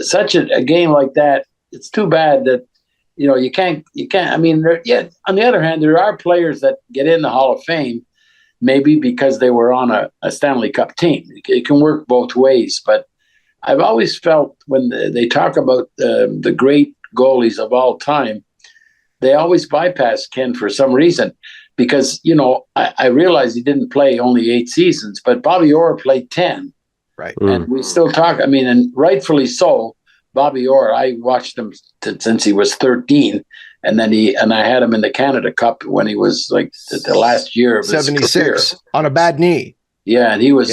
such a game like that, it's too bad that you can't. I mean, on the other hand, there are players that get in the Hall of Fame, maybe because they were on a Stanley Cup team. It can work both ways. But I've always felt when they talk about the great goalies of all time, they always bypass Ken for some reason. Because, I realize he didn't play only 8 seasons, but Bobby Orr played 10. Right. And we still talk, and rightfully so. Bobby Orr, I watched him since he was 13, and then I had him in the Canada Cup when he was like the last year of his 76 career. On a bad knee. Yeah, and he was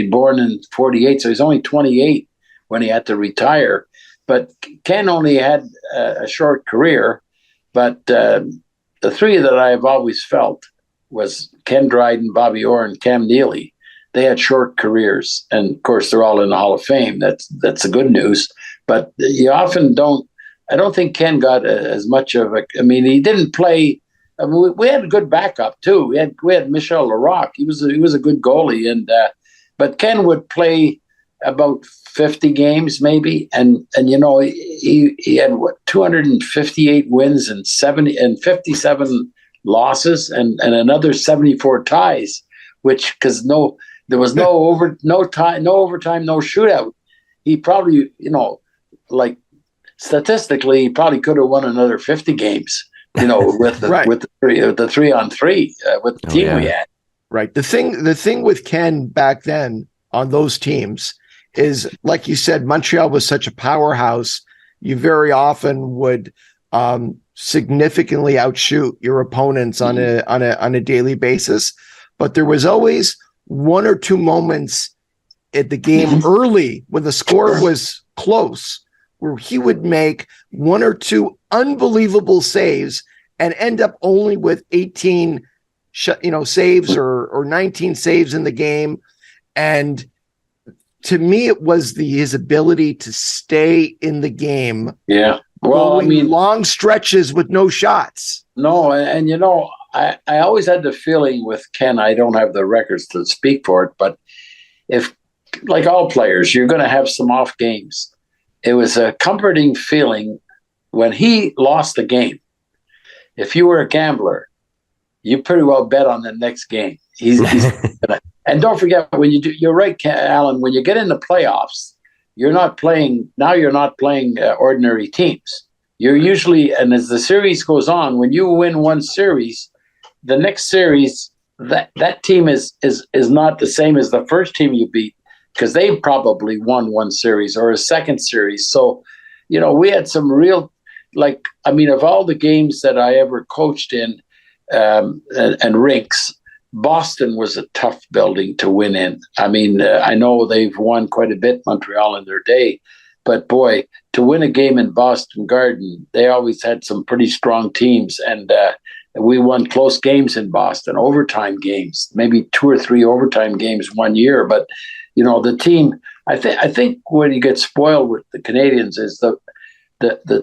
born in 48, so he's only 28 when he had to retire. But Ken only had a short career, but the 3 that I've always felt was Ken Dryden, Bobby Orr, and Cam Neely. They had short careers, and of course, they're all in the Hall of Fame. That's the good news. but you often don't. I don't think Ken got as much of a. I mean, he didn't play. I mean, we had a good backup too. We had Michel Larocque. He was a good goalie, but Ken would play about 50 games maybe, and he had 258 wins and 57 losses and another 74 ties, which because there was no overtime, no shootout. He probably like statistically he probably could have won another 50 games. With the right. with the 3-on-3 with the team we had. Right. The thing with Ken back then on those teams is, like you said, Montreal was such a powerhouse. You very often would significantly outshoot your opponents on a daily basis. But there was always one or two moments at the game early when the score was close, where he would make one or two unbelievable saves and end up only with 18 saves or 19 saves in the game. And to me, it was his ability to stay in the game. Yeah. Well, I mean, long stretches with no shots. No. And I always had the feeling with Ken, I don't have the records to speak for it, but if, like all players, you're going to have some off games. It was a comforting feeling when he lost the game. If you were a gambler, you pretty well bet on the next game. He's gonna, and don't forget you're right, Allan, when you get in the playoffs, you're not playing ordinary teams. You're usually, and as the series goes on, when you win one series, the next series, that team is not the same as the first team you beat, because they probably won one series or a second series. So, we had some real, of all the games that I ever coached in and rinks, Boston was a tough building to win in. I mean, I know they've won quite a bit, Montreal, in their day, but boy, to win a game in Boston Garden, they always had some pretty strong teams, and we won close games in Boston, overtime games, maybe 2 or 3 overtime games one year. But the team, I think when you get spoiled with the Canadians is the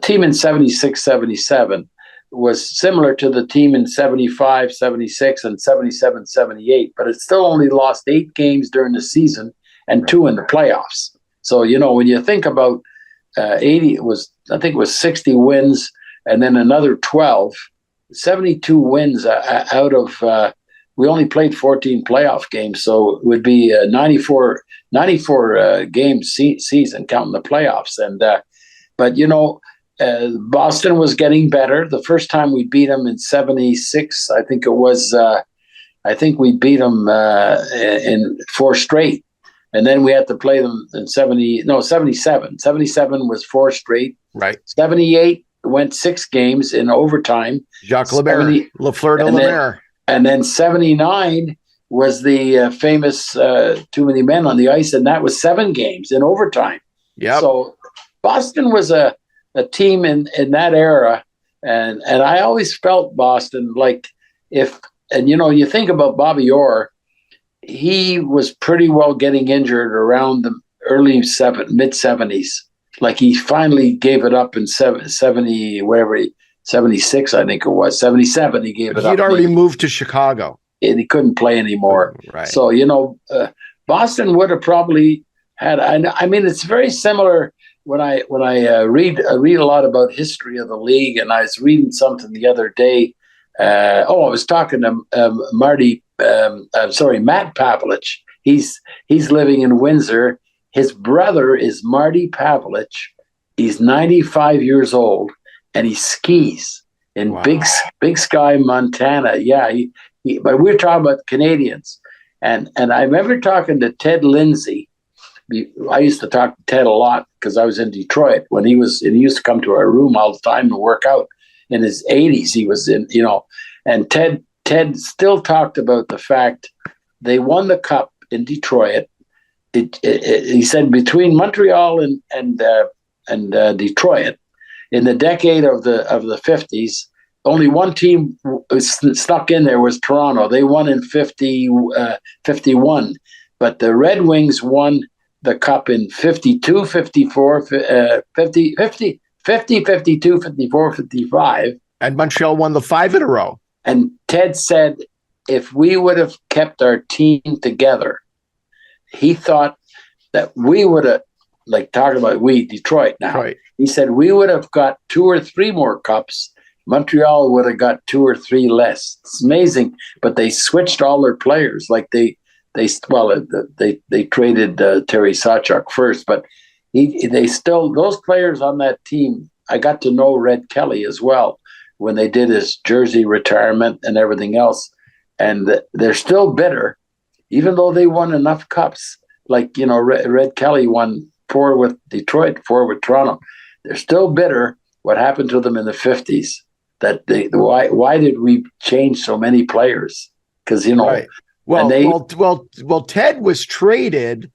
team in 76, 77 was similar to the team in 75, 76, and 77, 78, but it still only lost 8 games during the season and 2 in the playoffs. So, when you think about 80, I think it was 60 wins and then another 12, 72 wins out of, we only played 14 playoff games. So it would be a 94 game season counting the playoffs. And, but, Boston was getting better. The first time we beat them in 76, I think it was, I think we beat them in 4 straight. And then we had to play them in 77. 77 was 4 straight. Right. 78 went 6 games in overtime. Jacques Lemaire, Lafleur de Lemaire. And then 79 was the famous Too Many Men on the Ice, and that was 7 games in overtime. Yeah. So Boston was a team in that era, and I always felt Boston you think about Bobby Orr, he was pretty well getting injured around the early mid-70s. Like he finally gave it up in 70, whatever, 76, I think it was. 77, he gave it up. He'd already moved to Chicago. And he couldn't play anymore. Right. So, Boston would have probably had, I mean, it's very similar when I read a lot about history of the league, and I was reading something the other day. I was talking to Matt Pavlich. He's living in Windsor. His brother is Marty Pavlich. He's 95 years old, and he skis in Big Sky, Montana. Yeah, but we're talking about Canadians. And I remember talking to Ted Lindsay. I used to talk to Ted a lot because I was in Detroit when he used to come to our room all the time to work out. In his 80s, he was in, and Ted still talked about the fact they won the cup in Detroit. He said between Montreal and Detroit in the decade of the 50s, only one team stuck in there was Toronto. They won in 51, but the Red Wings won the cup in 52, 54, 50, 50, 50, 52, 54, 55. And Montreal won the 5 in a row. And Ted said if we would have kept our team together, he thought that we would have, like talking about Detroit now. Right. He said we would have got 2 or 3 more cups. Montreal would have got 2 or 3 less. It's amazing, but they switched all their players. Like they traded Terry Sawchuk first, but they still, those players on that team. I got to know Red Kelly as well when they did his jersey retirement and everything else, and they're still bitter, even though they won enough cups. Like Red Kelly won 4 with Detroit, 4 with Toronto. They're still bitter. What happened to them in the 50s? That why did we change so many players? Because right. Well, Ted was traded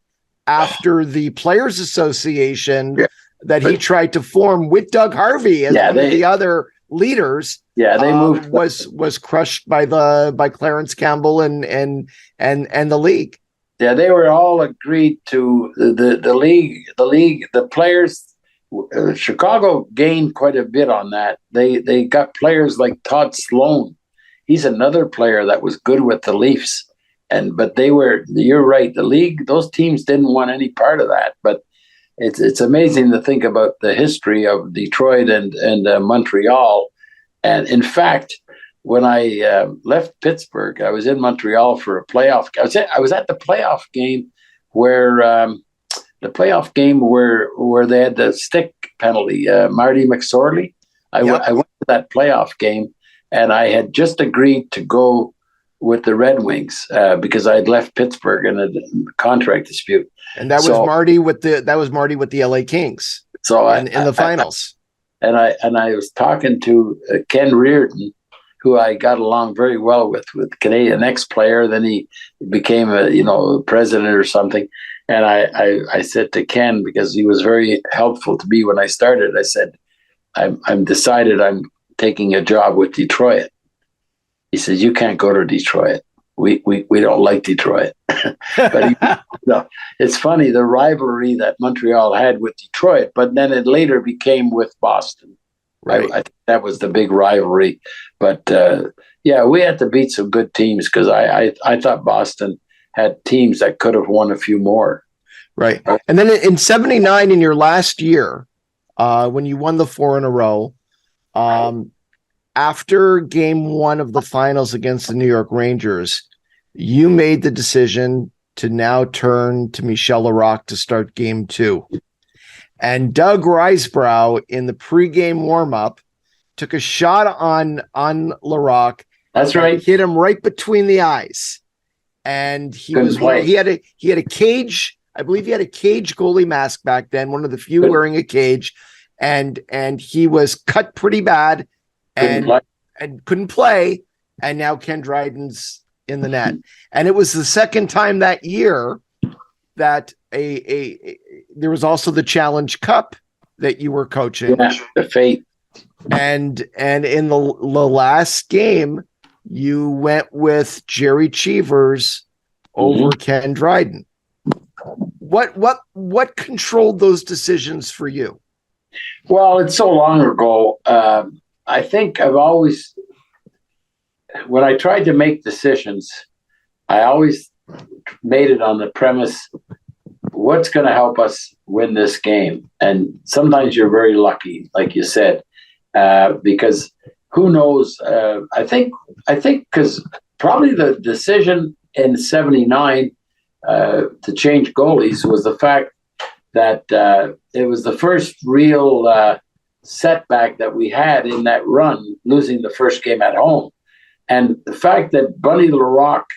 after the Players Association that he tried to form with Doug Harvey as one of the other leaders. Yeah, they moved. Was crushed by Clarence Campbell and the league. Yeah, they were all agreed to the league. The players. Chicago gained quite a bit on that. They got players like Todd Sloan. He's another player that was good with the Leafs. But they were, you're right, the league, those teams didn't want any part of that. But it's amazing to think about the history of Detroit and Montreal. And in fact, when I left Pittsburgh, I was in Montreal for a playoff. I was at the playoff game where they had the stick penalty, Marty McSorley. I went to that playoff game, and I had just agreed to go with the Red Wings because I had left Pittsburgh in a contract dispute. And that was Marty with the LA Kings. So in the finals. I was talking to Ken Reardon, who I got along very well with Canadian ex-player. Then he became a president or something. And I said to Ken, because he was very helpful to me when I started, I said, I'm decided I'm taking a job with Detroit. He said, you can't go to Detroit. We don't like Detroit. But it's funny, the rivalry that Montreal had with Detroit, but then it later became with Boston. Right. I think that was the big rivalry. But we had to beat some good teams because I thought Boston had teams that could have won a few more. Right. And then in 79, in your last year, when you won the 4 in a row, after game 1 of the finals against the New York Rangers, you made the decision to now turn to Michel Larocque to start game 2. And Doug Risebrough in the pregame warm-up took a shot on Larocque. That's right. Hit him right between the eyes. And he had a cage. I believe he had a cage goalie mask back then, one of the few wearing a cage, and he was cut pretty bad and couldn't play. And now Ken Dryden's in the net. And it was the second time that year that there was also the Challenge Cup that you were coaching. Yeah, the fate. And in the last game, you went with Jerry Cheevers over Ken Dryden. What controlled those decisions for you? Well, it's so long ago. I think I've always, when I tried to make decisions, I always made it on the premise, what's going to help us win this game? And sometimes you're very lucky, like you said, because who knows? I think because probably the decision in 79 to change goalies was the fact that it was the first real setback that we had in that run, losing the first game at home. And the fact that Bunny Larocque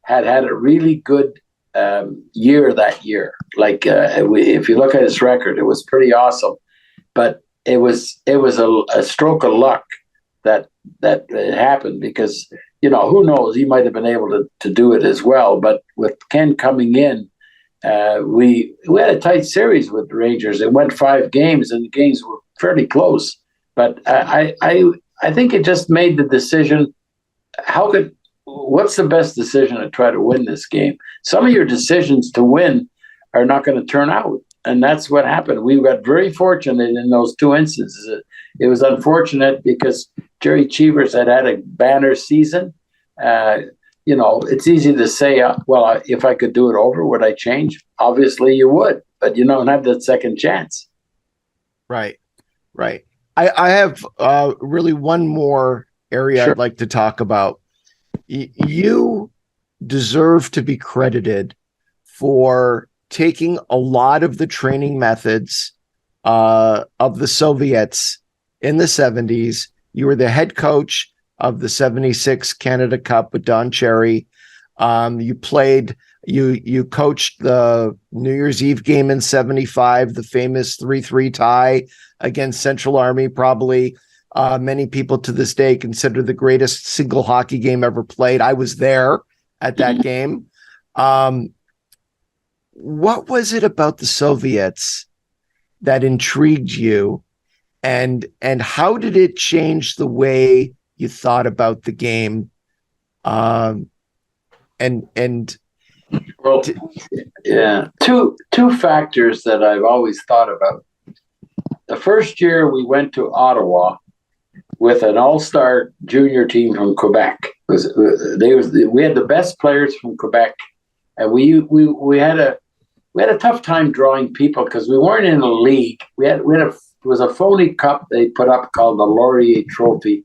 had a really good year that year. Like if you look at his record, it was pretty awesome. But it was a stroke of luck that it happened because, who knows, he might have been able to do it as well. But with Ken coming in, we had a tight series with the Rangers. It went 5 games, and the games were fairly close. But I think it just made the decision, what's the best decision to try to win this game? Some of your decisions to win are not going to turn out. And that's what happened. We got very fortunate in those two instances. It was unfortunate because Jerry Cheevers had a banner season. It's easy to say, if I could do it over, would I change? Obviously you would, but you don't have that second chance. Right. I have really one more area Sure. I'd like to talk about. You deserve to be credited for taking a lot of the training methods of the Soviets in the 70s. You were the head coach of the 76 Canada Cup with Don Cherry. You coached the New Year's Eve game in 75, the famous 3-3 tie against Central Army, probably many people to this day consider the greatest single hockey game ever played. I was there at that game. What was it about the Soviets that intrigued you, and how did it change the way you thought about the game? Two factors that I've always thought about. The first year we went to Ottawa with an all-star junior team from Quebec. We had the best players from Quebec, and we had a tough time drawing people because we weren't in a league. It was a phony cup they put up called the Laurier Trophy.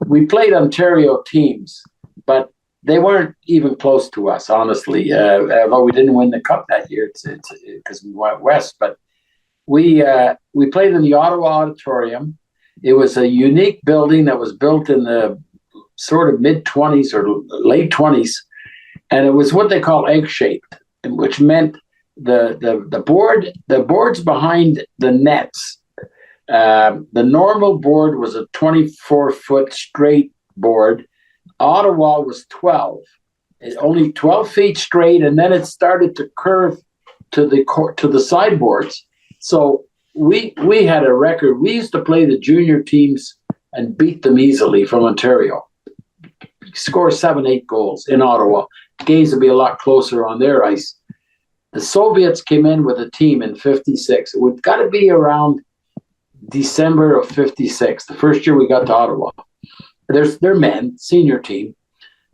We played Ontario teams, but they weren't even close to us, honestly. Although we didn't win the cup that year, it's because we went west. But we played in the Ottawa Auditorium. It was a unique building that was built in the sort of mid-20s or late 20s, and it was what they call egg-shaped, which meant the boards behind the nets. The normal board was a 24-foot straight board. Ottawa was 12, only 12 feet straight, and then it started to curve to the sideboards. So we had a record. We used to play the junior teams and beat them easily from Ontario. Score 7-8 goals in Ottawa. Games would be a lot closer on their ice. The Soviets came in with a team in 56. It would got to be around December of 56, the first year we got to Ottawa. They're men, senior team.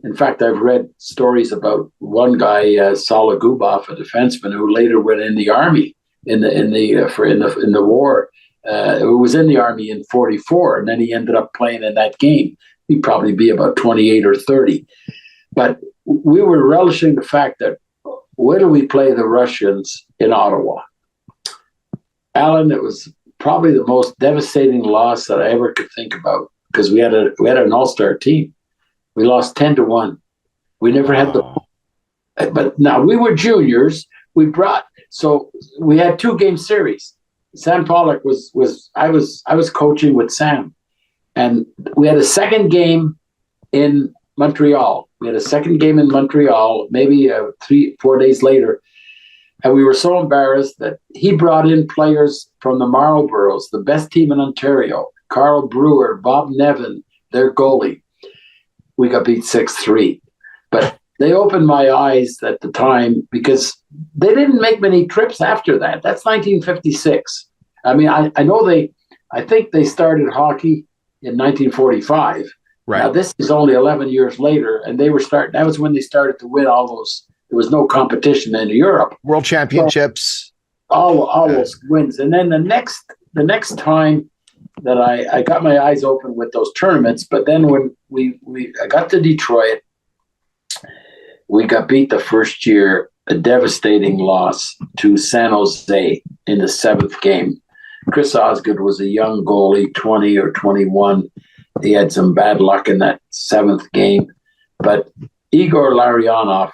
In fact, I've read stories about one guy, Sologubov, a defenseman, who later went in the army in the war. Who was in the army in 44, and then he ended up playing in that game. He'd probably be about 28 or 30. But we were relishing the fact that where do we play the Russians in Ottawa? Allan, it was probably the most devastating loss that I ever could think about because we had an all-star team. We lost 10-1. We never had but now we were juniors. We had 2-game series. Sam Pollock I was coaching with Sam, and we had a second game in Montreal. Maybe 3-4 days later. And we were so embarrassed that he brought in players from the Marlboroughs, the best team in Ontario, Carl Brewer, Bob Nevin, their goalie. We got beat 6-3. But they opened my eyes at the time because they didn't make many trips after that. That's 1956. I mean, I think they started hockey in 1945. Right. Now, this is only 11 years later, and that was when they started to win all those. There was no competition in Europe. World championships. All those wins. And then the next time that I got my eyes open with those tournaments, but then when I got to Detroit, we got beat the first year, a devastating loss to San Jose in the 7th game. Chris Osgood was a young goalie, 20 or 21. He had some bad luck in that 7th game. But Igor Larionov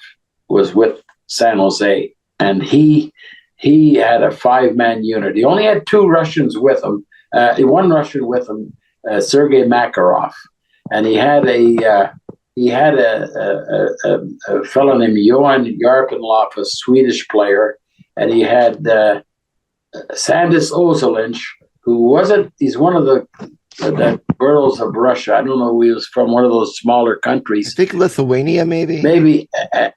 was with San Jose, and he had a 5-man unit. He only had 2 Russians with him. One Russian with him, Sergei Makarov, and he had a fellow named Johan Yarpenlof, a Swedish player, and he had Sandis Ozolinch, he's one of the boroughs of Russia. I don't know if he was from one of those smaller countries. I think Lithuania, maybe. Maybe,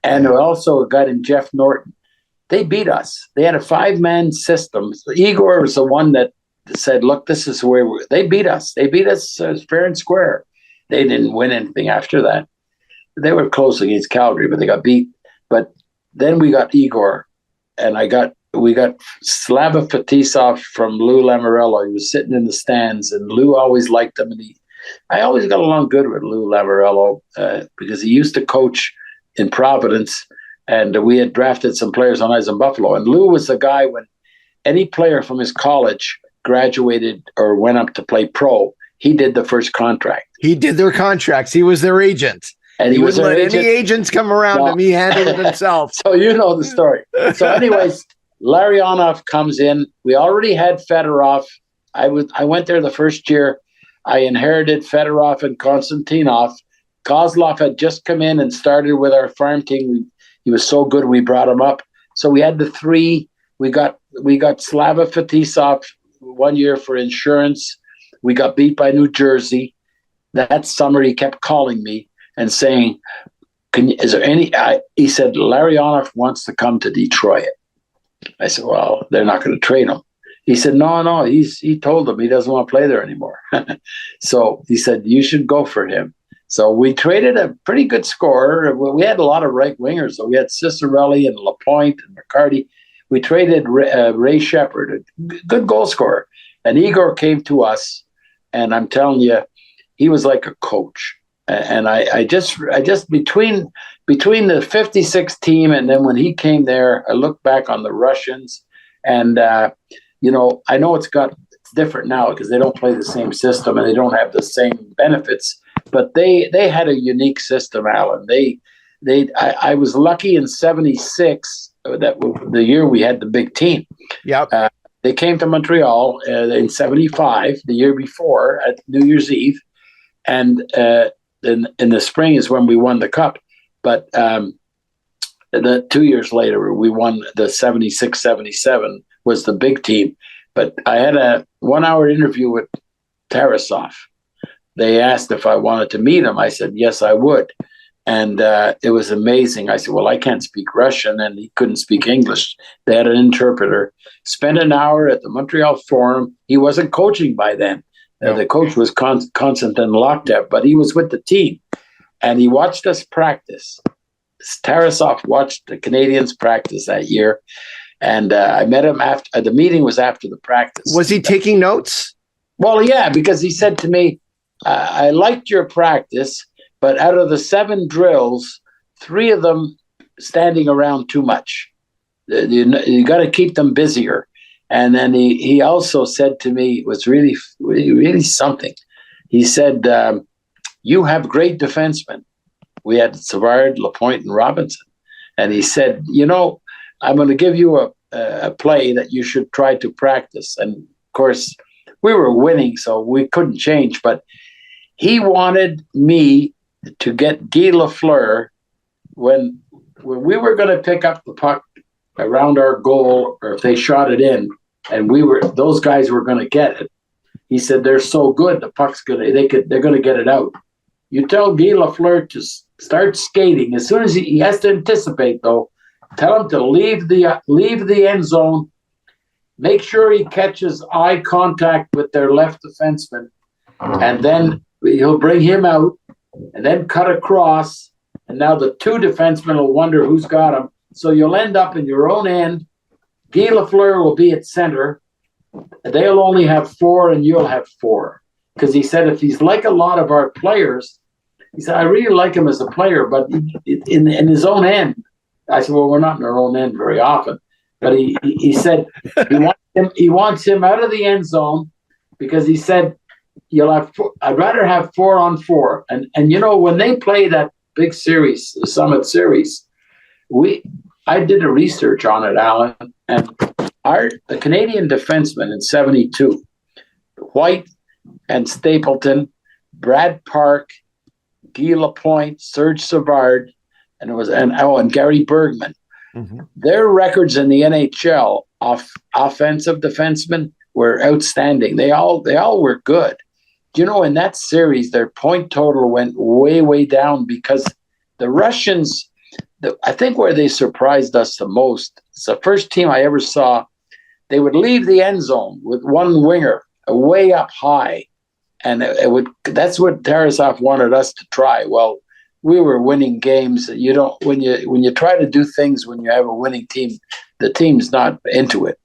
and also a guy named Jeff Norton. they beat us. They had a 5-man system. Igor was the one that said, look, this is where they beat us. They beat us fair and square. They didn't win anything after that. They were close against Calgary, but they got beat. But then we got Igor, and we got Slava Fetisov from Lou Lamoriello. He was sitting in the stands, and Lou always liked him. And I always got along good with Lou Lamoriello because he used to coach in Providence, and we had drafted some players on ice in Buffalo. And Lou was the guy when any player from his college graduated or went up to play pro, he did the first contract. He did their contracts. He was their agent. And he wouldn't let any agents come around him. He handled it himself. So you know the story. So anyways, Larionov comes in. We already had Fedorov. I went there the first year. I inherited Fedorov and Konstantinov. Kozlov had just come in and started with our farm team. He was so good, we brought him up. So we had the three. We got Slava Fetisov 1 year for insurance. We got beat by New Jersey. That summer, he kept calling me and saying, is there any, he said, Larionov wants to come to Detroit. I said, well, they're not going to trade him. He said, no, he told them he doesn't want to play there anymore. So he said, you should go for him. So we traded a pretty good scorer. We had a lot of right wingers. So we had Cicerelli and Lapointe and McCarty. We traded Ray Shepard, a good goal scorer. And Igor came to us, and I'm telling you, he was like a coach. And I just between the 56 team and then when he came there, I look back on the Russians, and I know it's different now because they don't play the same system and they don't have the same benefits, but they had a unique system, Allan. I was lucky in '76 that the year we had the big team. Yep. They came to Montreal in '75, the year before, at New Year's Eve, and in the spring is when we won the cup. But the 2 years later, we won the 76-77 was the big team. But I had a 1-hour interview with Tarasov. They asked if I wanted to meet him. I said, yes, I would. And it was amazing. I said, well, I can't speak Russian, and he couldn't speak English. They had an interpreter. Spent an hour at the Montreal Forum. He wasn't coaching by then. No. The coach was Konstantin Loktev, but he was with the team. And he watched us practice. Tarasov watched the Canadians practice that year. And I met him after the meeting was after the practice. Was he taking notes? Well, yeah, because he said to me, I liked your practice, but out of the 7 drills, 3 of them standing around too much. You got to keep them busier. And then he also said to me, it was really, really, really something. He said, you have great defensemen. We had Savard, Lapointe, and Robinson. And he said, I'm going to give you a play that you should try to practice. And, of course, we were winning, so we couldn't change. But he wanted me to get Guy Lafleur when we were going to pick up the puck around our goal, or if they shot it in, and those guys were going to get it. He said, they're so good, the puck's they're going to get it out. You tell Guy Lafleur to start skating. As soon as he has to anticipate, though, tell him to leave the end zone, make sure he catches eye contact with their left defenseman, and then he'll bring him out, and then cut across, and now the 2 defensemen will wonder who's got him. So you'll end up in your own end. Guy Lafleur will be at center. They'll only have 4, and you'll have 4. Because he said if he's like a lot of our players, he said, I really like him as a player, but in his own end. I said, well, we're not in our own end very often. But he said he wants him out of the end zone because he said, I'd rather have 4-on-4. And when they play that big series, the Summit Series, I did a research on it, Allan, and the Canadian defensemen in '72, White and Stapleton, Brad Park, Guy Lapointe, Serge Savard, and Gary Bergman. Mm-hmm. Their records in the NHL offensive defensemen were outstanding. They all were good. In that series, their point total went way, way down because the Russians I think where they surprised us the most, it's the first team I ever saw. They would leave the end zone with one winger way up high, and that's what Tarasov wanted us to try. Well, we were winning games. You don't when you try to do things when you have a winning team, the team's not into it,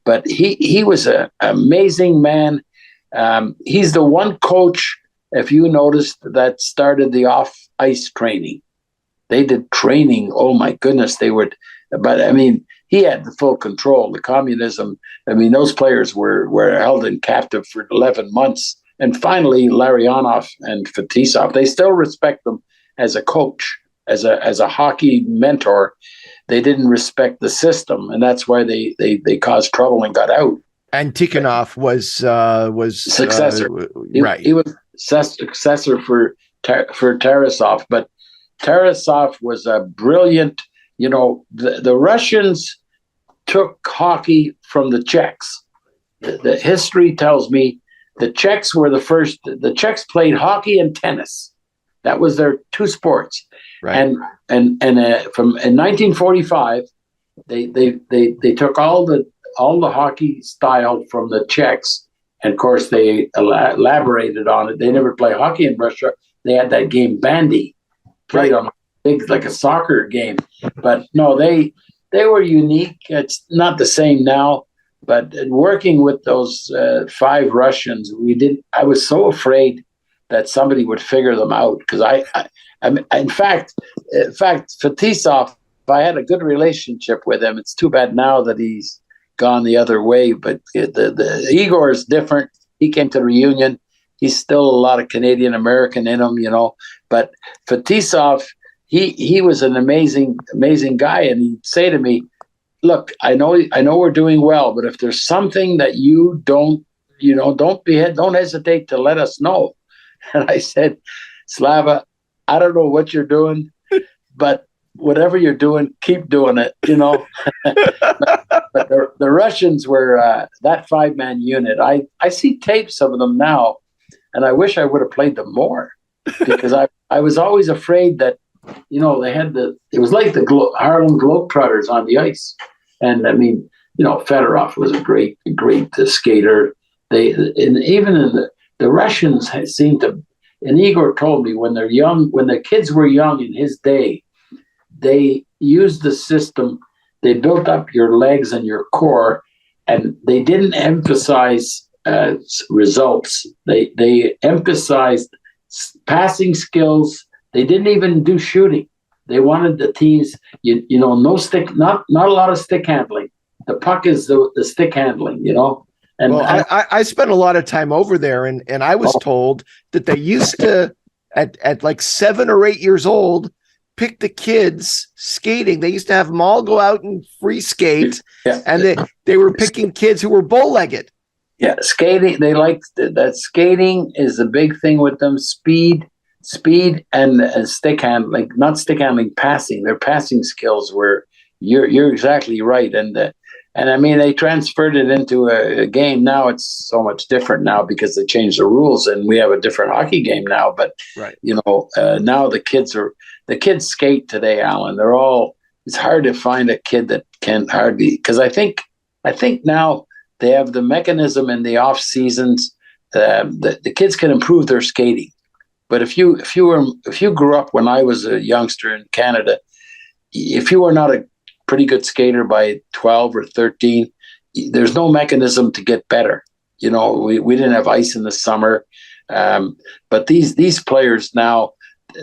But he was an amazing man. He's the one coach, if you noticed, that started the off-ice training. They did training. Oh my goodness, they would. But I mean, he had the full control. The communism. I mean, those players were held in captive for 11 months, and finally, Larionov and Fetisov. They still respect them as a coach, as a hockey mentor. They didn't respect the system, and that's why they caused trouble and got out. And Tikhonov was successor. Right. He was successor for Tarasov, but Tarasov was a brilliant. The Russians took hockey from the Czechs. The history tells me the Czechs were the first. The Czechs played hockey and tennis. That was their two sports. Right. And from in 1945, they took all the hockey style from the Czechs, and of course they elaborated on it. They never play hockey in Russia. They had that game bandy, played on a big like a soccer game. But no, they were unique. It's not the same now. But working with those 5 Russians, I was so afraid that somebody would figure them out because in fact, Fetisov, I had a good relationship with him. It's too bad now that he's gone the other way. But the Igor is different. He came to the reunion. He's still a lot of Canadian American in him, But Fetisov, he was an amazing guy, and he'd say to me, "Look, I know we're doing well, but if there's something that you don't hesitate to let us know." And I said, "Slava, I don't know what you're doing, but whatever you're doing, keep doing it." But the Russians were that 5-man unit. I see tapes of them now, and I wish I would have played them more because I was always afraid that they had it was like the Harlem Globetrotters on the ice. And I mean, Fedorov was a great skater. The Russians seemed to, and Igor told me when the kids were young in his day, they used the system. They built up your legs and your core, and they didn't emphasize results. They emphasized passing skills. They didn't even do shooting. They wanted the teams, no stick, not a lot of stick handling. The puck is the stick handling, And I spent a lot of time over there, and I was told that they used to, at like 7 or 8 years old, pick the kids skating. They used to have them all go out and free skate, and they were picking kids who were bow-legged. Yeah, skating. They liked that. Skating is a big thing with them. Speed and stick handling, not stick handling, passing. Their passing skills were. You're exactly right, and I mean they transferred it into a game. Now it's so much different now because they changed the rules and we have a different hockey game now. But now the kids skate today, Allan. It's hard to find a kid that can hardly, because I think now they have the mechanism in the off seasons. The kids can improve their skating. But if you grew up when I was a youngster in Canada, if you were not a pretty good skater by 12 or 13, there's no mechanism to get better. We didn't have ice in the summer, but these players now,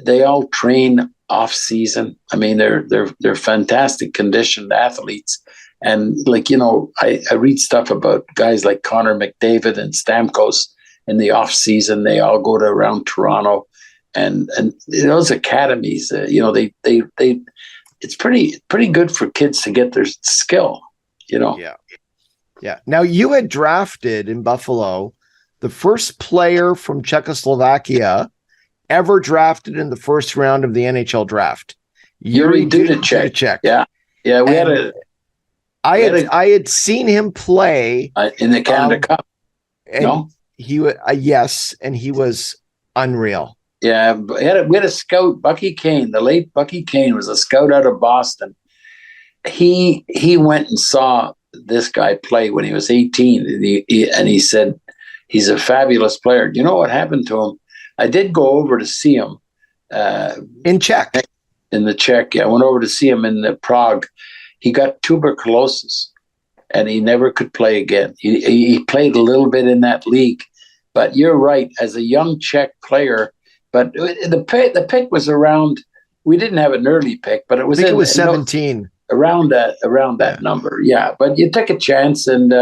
they all train off season. I mean, they're fantastic conditioned athletes, and I read stuff about guys like Connor McDavid and Stamkos. In the off season, they all go to around Toronto, and those academies, they it's pretty good for kids to get their skill, Yeah. Now you had drafted in Buffalo the first player from Czechoslovakia ever drafted in the first round of the NHL draft. Yuri Dudacek. Yeah. I had seen him play in the Canada Cup. And he and he was unreal. Yeah, we had a scout, Bucky Kane. The late Bucky Kane was a scout out of Boston. He went and saw this guy play when he was 18, and he said he's a fabulous player. Do you know what happened to him? I did go over to see him in Czech. In the Czech, I went over to see him in Prague. He got tuberculosis, and he never could play again. He played a little bit in that league, but you're right. As a young Czech player, but the pick was around. We didn't have an early pick, but it was. I think it was 17. Around that number, yeah. But you took a chance, and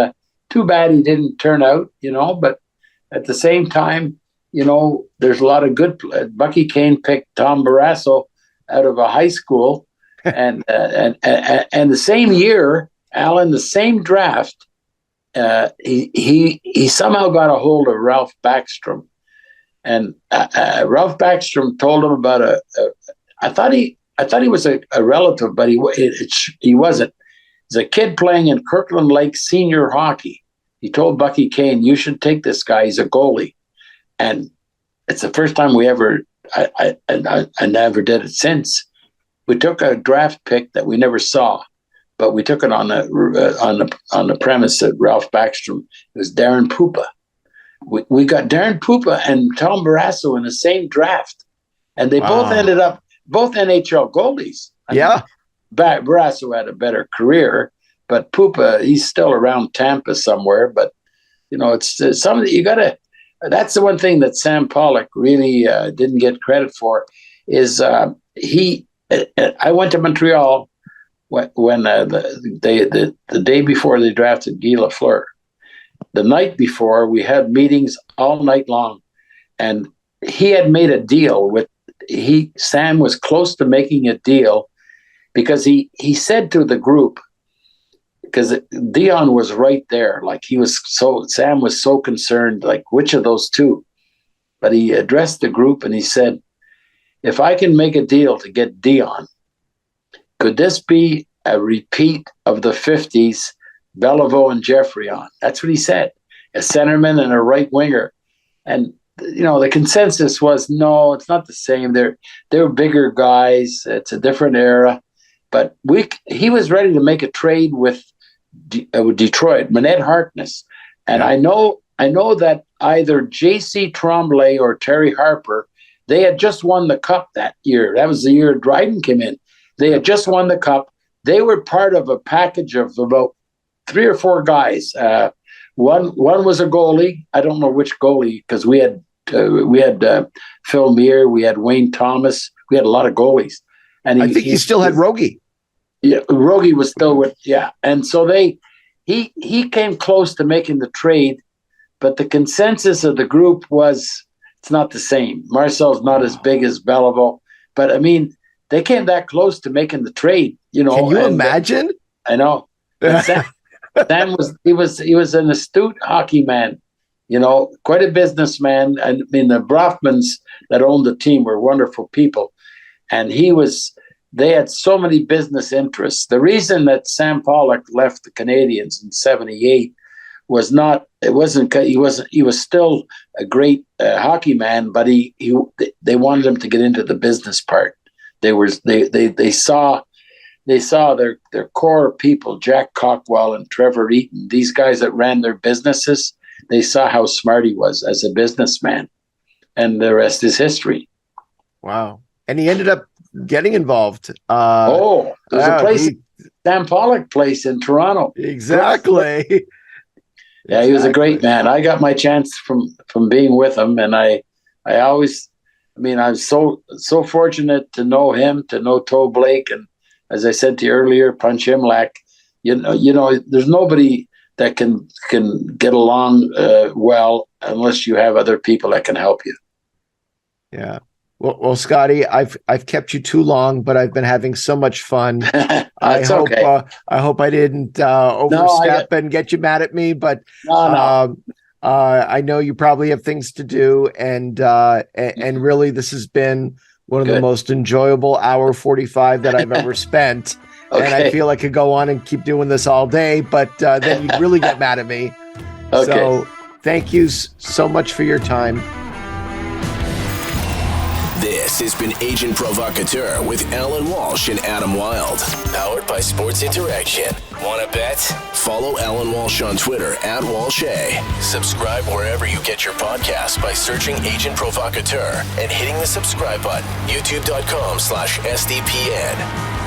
too bad he didn't turn out. But at the same time, there's a lot of good. Bucky Kane picked Tom Barrasso out of a high school, and the same year, Allan, the same draft, he somehow got a hold of Ralph Backstrom, and Ralph Backstrom told him about I thought he was a relative, but he wasn't. He's a kid playing in Kirkland Lake senior hockey. He told Bucky Kane, "You should take this guy. He's a goalie," and it's the first time we ever. I never did it since. We took a draft pick that we never saw, but we took it on the premise that Ralph Backstrom. It was Darren Pupa. We got Darren Pupa and Tom Barrasso in the same draft, and they both ended up both NHL goalies. Barrasso had a better career, but Pupa, he's still around Tampa somewhere. But it's something you got to. That's the one thing that Sam Pollock really didn't get credit for is I went to Montreal when the day before they drafted Guy Lafleur. The night before, we had meetings all night long, and he had made a deal with Sam was close to making a deal because he said to the group, because Dion was right there. Like Sam was so concerned, like which of those two? But he addressed the group and he said, if I can make a deal to get Dion, could this be a repeat of the 50s, Beliveau and Geoffrion? That's what he said. A centerman and a right winger. And, the consensus was, no, it's not the same. They're bigger guys. It's a different era. But he was ready to make a trade with Detroit, Manette Harkness. And I know that either J.C. Tremblay or Terry Harper, they had just won the Cup that year. That was the year Dryden came in. They had just won the Cup. They were part of a package of about 3 or 4 guys. One was a goalie. I don't know which goalie, because we had Phil Meir, we had Wayne Thomas, we had a lot of goalies. And I think he still had Rogie. Yeah, Rogie was still with, and so he came close to making the trade, but the consensus of the group was it's not the same. Marcel's not as big as Beliveau, but I mean they came that close to making the trade. Can you imagine? I know. Sam was an astute hockey man, quite a businessman. I mean the Brofmans that owned the team were wonderful people, and they had so many business interests. The reason that Sam Pollock left the Canadiens in '78 was he was still a great hockey man, but they wanted him to get into the business part. They saw their core people, Jack Cockwell and Trevor Eaton, these guys that ran their businesses. They saw how smart he was as a businessman, and the rest is history. Wow. And he ended up getting involved. There's a place, Sam Pollock place in Toronto. Exactly. Yeah, he was a great man. I got my chance from being with him, and I was so fortunate to know him, to know Toe Blake, and as I said to you earlier, Punch Imlach. There's nobody that can get along well unless you have other people that can help you. Yeah. Well, Scotty, I've kept you too long, but I've been having so much fun. I hope I didn't overstep and get you mad at me, but no. I know you probably have things to do, and really, this has been one of the most enjoyable hour 45 that I've ever spent. Okay. And I feel I could go on and keep doing this all day, but then you'd really get mad at me. Okay. So thank you so much for your time. has been Agent Provocateur with Allan Walsh and Adam Wylde. Powered by Sports Interaction. Want to bet? Follow Allan Walsh on Twitter @WalshA. Subscribe wherever you get your podcasts by searching Agent Provocateur and hitting the subscribe button. YouTube.com/SDPN.